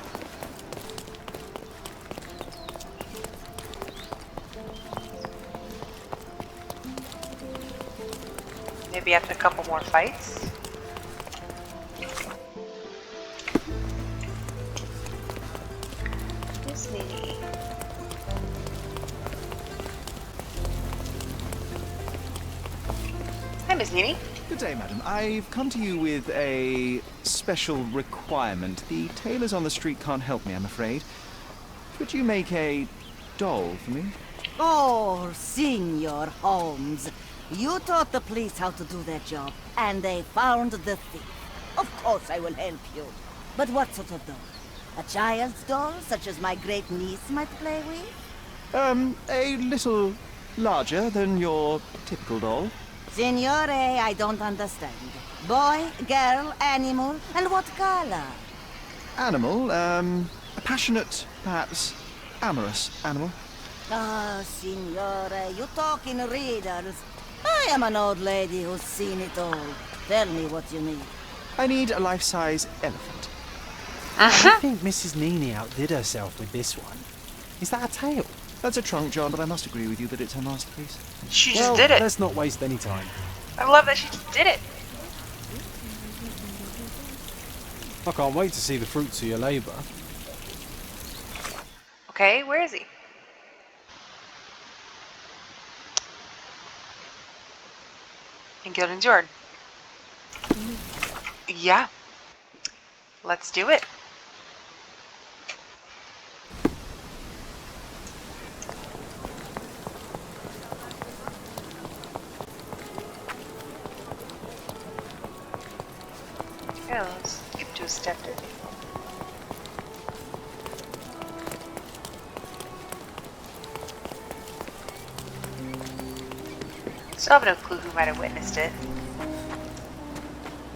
Maybe after a couple more fights. Miss Nini. Hi, Miss Nini. Good day, madam. I've come to you with a special requirement. The tailors on the street can't help me, I'm afraid. Could you make a doll for me? Oh, Senor Holmes. You taught the police how to do their job, and they found the thief. Of course I will help you. But what sort of doll? A child's doll, such as my great niece might play with? A little larger than your typical doll. Signore, I don't understand. Boy, girl, animal, and what color? Animal, a passionate, perhaps amorous animal. Ah, Signore, you talk in riddles. I am an old lady who's seen it all. Tell me what you need. I need a life-size elephant. I think Mrs. Nini outdid herself with this one. Is that a tail? That's a trunk, John, but I must agree with you that it's her masterpiece. She just did it. Let's not waste any time. I love that she just did it. I can't wait to see the fruits of your labour. Okay, where is he? In Gilded Jordan. Yeah. Let's do it. Yeah, let's skip to a step. Still have no clue who might have witnessed it.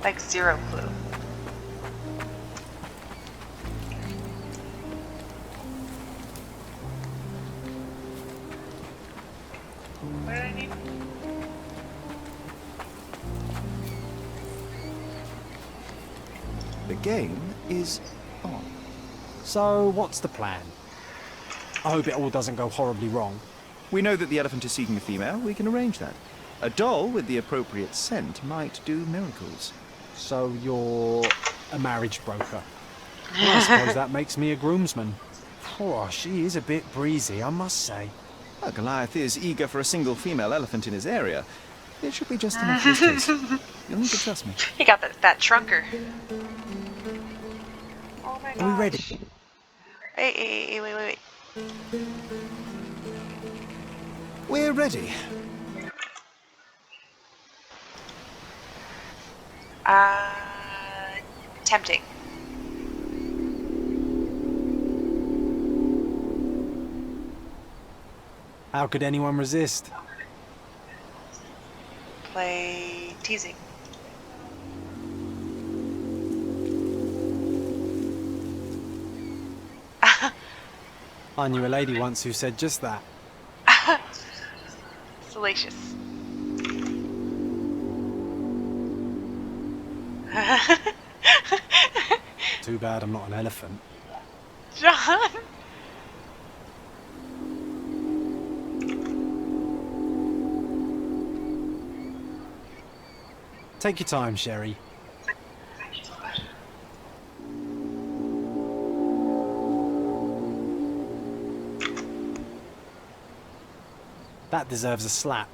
Like zero clue. What did I need? The game is on. So, what's the plan? I hope it all doesn't go horribly wrong. We know that the elephant is seeking a female. We can arrange that. A doll with the appropriate scent might do miracles. So, you're a marriage broker. Well, I suppose that makes me a groomsman. Oh, she is a bit breezy, I must say. Well, Goliath is eager for a single female elephant in his area. There should be just enough for his taste. You'll need to trust me. He got that trunker. Oh my god. Are we ready? Hey, wait. We're ready. Tempting. How could anyone resist? Play teasing. I knew a lady once who said just that. Salacious. Too bad I'm not an elephant. John! Take your time, Sherry. That deserves a slap.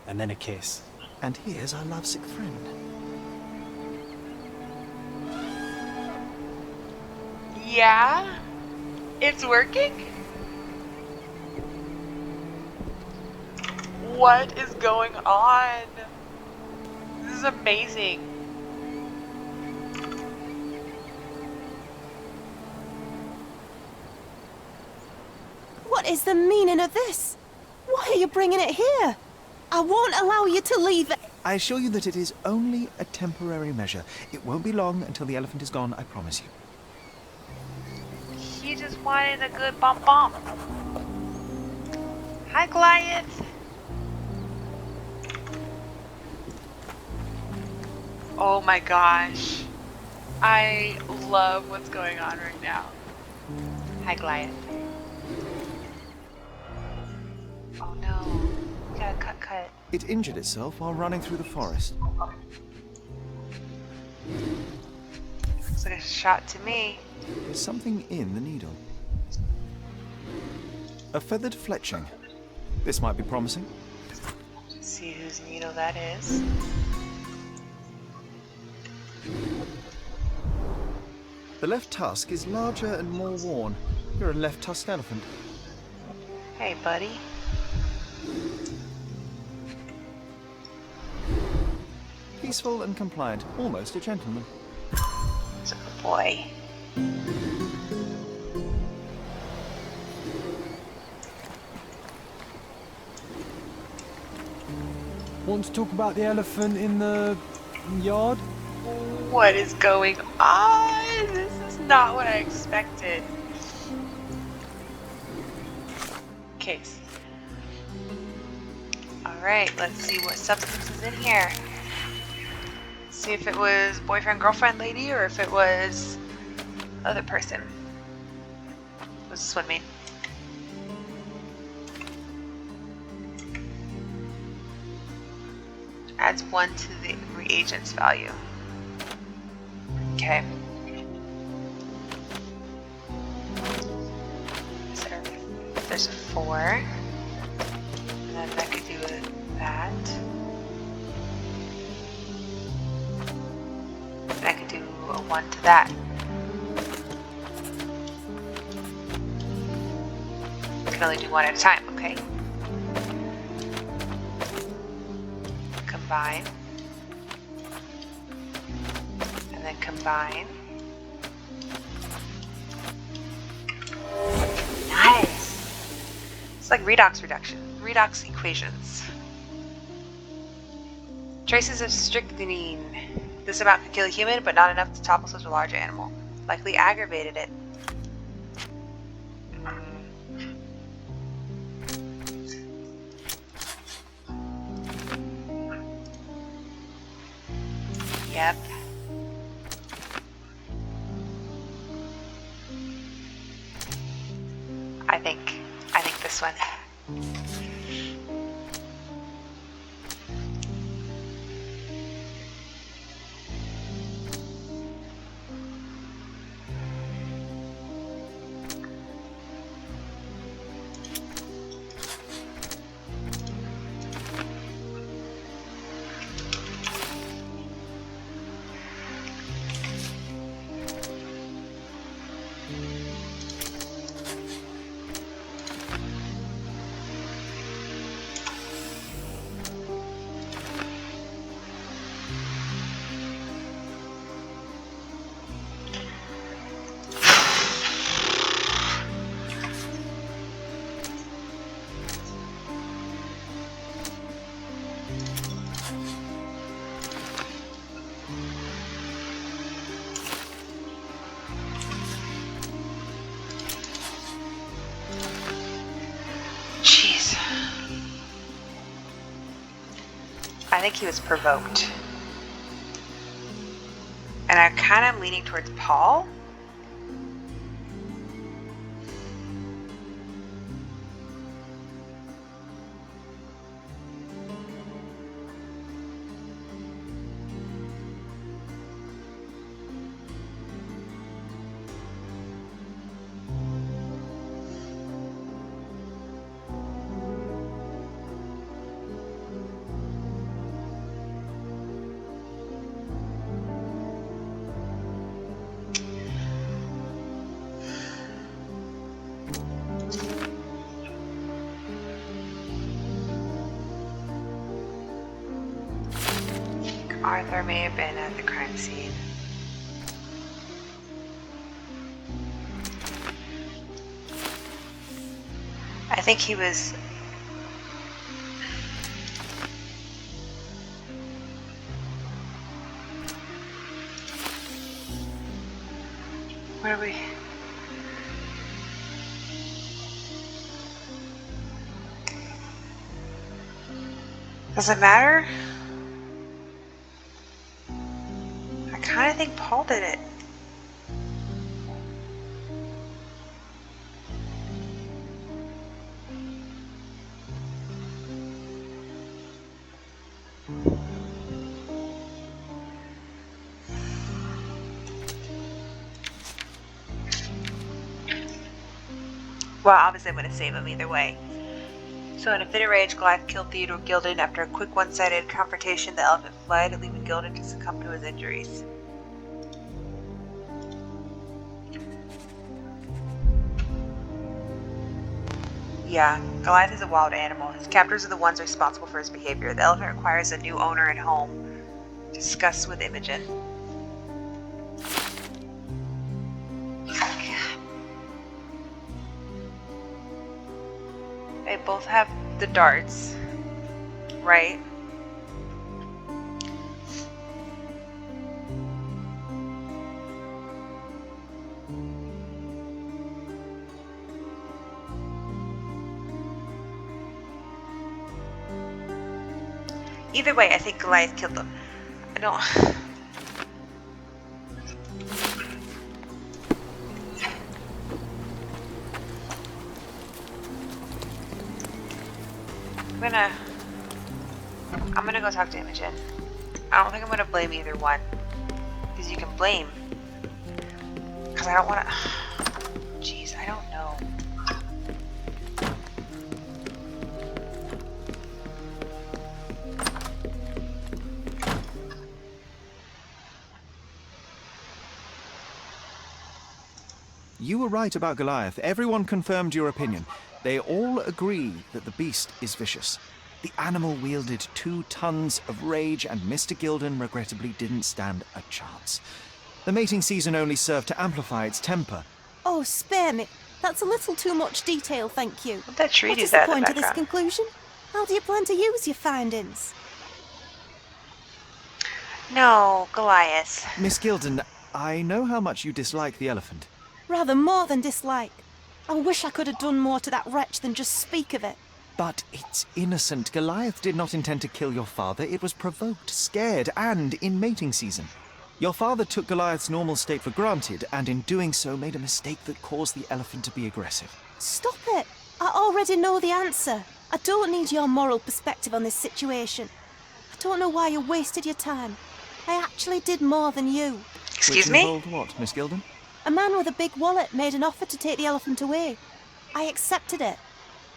And then a kiss. And here's our lovesick friend. Yeah? It's working? What is going on? This is amazing. What is the meaning of this? Why are you bringing it here? I won't allow you to leave it. I assure you that it is only a temporary measure. It won't be long until the elephant is gone, I promise you. He just wanted a good bump bump. Hi, Goliath. Oh my gosh. I love what's going on right now. Hi, Goliath. Oh no. We gotta cut. It injured itself while running through the forest. Looks like a shot to me. There's something in the needle. A feathered fletching. This might be promising. Let's see whose needle that is. The left tusk is larger and more worn. You're a left-tusked elephant. Hey, buddy. Peaceful and compliant, almost a gentleman. It's a good boy. Want to talk about the elephant in the yard? What is going on? This is not what I expected. Case. Alright, let's see what substance is in here. See if it was boyfriend, girlfriend lady, or if it was other person. Was this one mean? Adds 1 to the reagent's value. Okay. So there's a 4. And then I could do that. And I could do a 1 to that. I can only do 1 at a time, okay? Combine. And then combine. Nice! It's like redox reduction. Redox equations. Traces of strychnine. This amount could kill a human, but not enough to topple such a large animal. Likely aggravated it. Yep. I think this one. Jeez. I think he was provoked. And I'm kind of leaning towards Paul. Arthur may have been at the crime scene. I think he was... Where are we? Does it matter? I kind of think Paul did it. Well, obviously I'm going to save him either way. So in a fit of rage, Goliath killed Theodore Gilden. After a quick one-sided confrontation, the elephant fled, leaving Gilden to succumb to his injuries. Yeah, Goliath is a wild animal. His captors are the ones responsible for his behavior. The elephant requires a new owner and home. Discuss with Imogen. They both have the darts, right? Either way, I think Goliath killed them. I don't... I'm gonna go talk to Imogen. I don't think I'm gonna blame either one. Because you can blame. Because I don't wanna... Jeez, I don't know. You were right about Goliath. Everyone confirmed your opinion. They all agree that the beast is vicious. The animal wielded 2 tons of rage, and Mr. Gilden regrettably didn't stand a chance. The mating season only served to amplify its temper. Oh, spare me. That's a little too much detail, thank you. That tree What is is the that in the point of this background? conclusion? How do you plan to use your findings? No, Goliath. Miss Gilden, I know how much you dislike the elephant. Rather more than dislike. I wish I could have done more to that wretch than just speak of it. But it's innocent. Goliath did not intend to kill your father. It was provoked, scared, and in mating season. Your father took Goliath's normal state for granted, and in doing so made a mistake that caused the elephant to be aggressive. Stop it! I already know the answer. I don't need your moral perspective on this situation. I don't know why you wasted your time. I actually did more than you. Excuse Which me? involved what, Miss Gilden? A man with a big wallet made an offer to take the elephant away. I accepted it.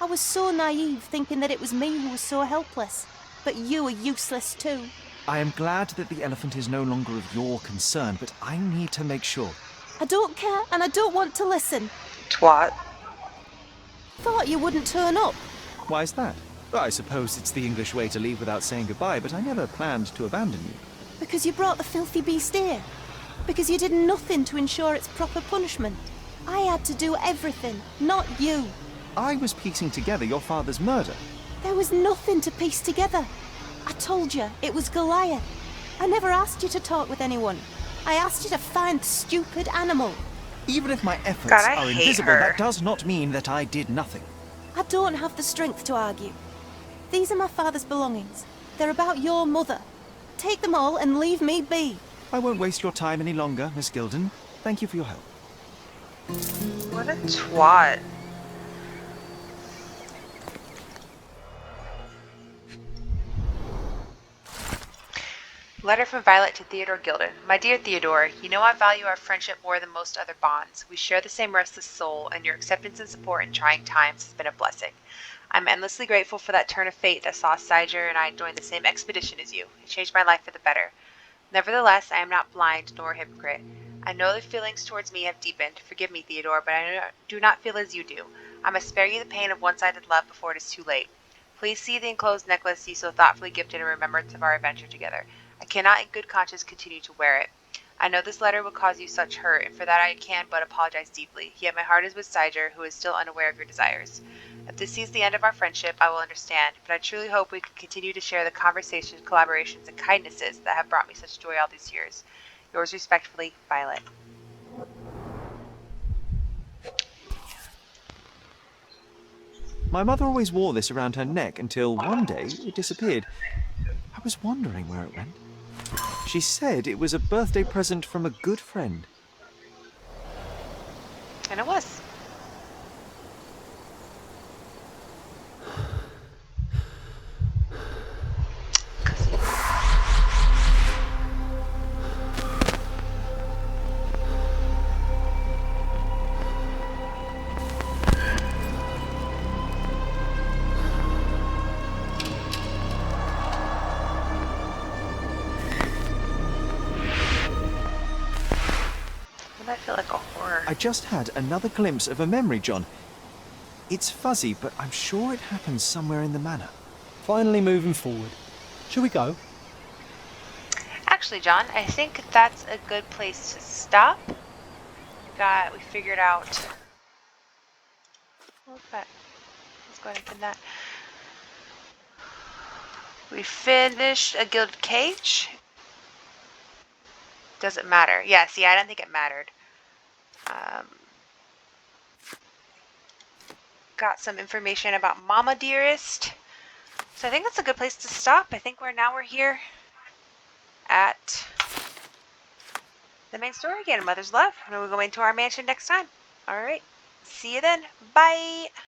I was so naive, thinking that it was me who was so helpless. But you are useless too. I am glad that the elephant is no longer of your concern, but I need to make sure. I don't care, and I don't want to listen. Twat. Thought you wouldn't turn up. Why's that? Well, I suppose it's the English way to leave without saying goodbye, but I never planned to abandon you. Because you brought the filthy beast here. Because you did nothing to ensure its proper punishment. I had to do everything, not you. I was piecing together your father's murder. There was nothing to piece together. I told you, it was Goliath. I never asked you to talk with anyone. I asked you to find the stupid animal. Even if my efforts God, I are hate invisible, her. that does not mean that I did nothing. I don't have the strength to argue. These are my father's belongings. They're about your mother. Take them all and leave me be. I won't waste your time any longer, Miss Gilden. Thank you for your help. What a twat. Letter from Violet to Theodore Gilden. My dear Theodore, you know I value our friendship more than most other bonds. We share the same restless soul, and your acceptance and support in trying times has been a blessing. I'm endlessly grateful for that turn of fate that saw Siger and I join the same expedition as you. It changed my life for the better. Nevertheless, I am not blind nor a hypocrite. I know that feelings towards me have deepened. Forgive me, Theodore, but I do not feel as you do. I must spare you the pain of one-sided love before it is too late. Please see the enclosed necklace you so thoughtfully gifted in remembrance of our adventure together. I cannot in good conscience continue to wear it. I know this letter will cause you such hurt, and for that I can but apologize deeply. Yet my heart is with Siger, who is still unaware of your desires. If this sees the end of our friendship, I will understand, but I truly hope we can continue to share the conversations, collaborations, and kindnesses that have brought me such joy all these years. Yours respectfully, Violet. My mother always wore this around her neck until one day it disappeared. I was wondering where it went. She said it was a birthday present from a good friend. And it was. That feel like a horror. I just had another glimpse of a memory, John. It's fuzzy, but I'm sure it happened somewhere in the manor. Finally moving forward. Shall we go? Actually, John, I think that's a good place to stop. We figured out. What's that? Let's go ahead and pin that. We finished a gilded cage. Does it matter? Yeah, see, I don't think it mattered. Got some information about Mama Dearest. So I think that's a good place to stop. I think we're here at the main story again, Mother's Love. And we'll go into our mansion next time. All right. See you then. Bye.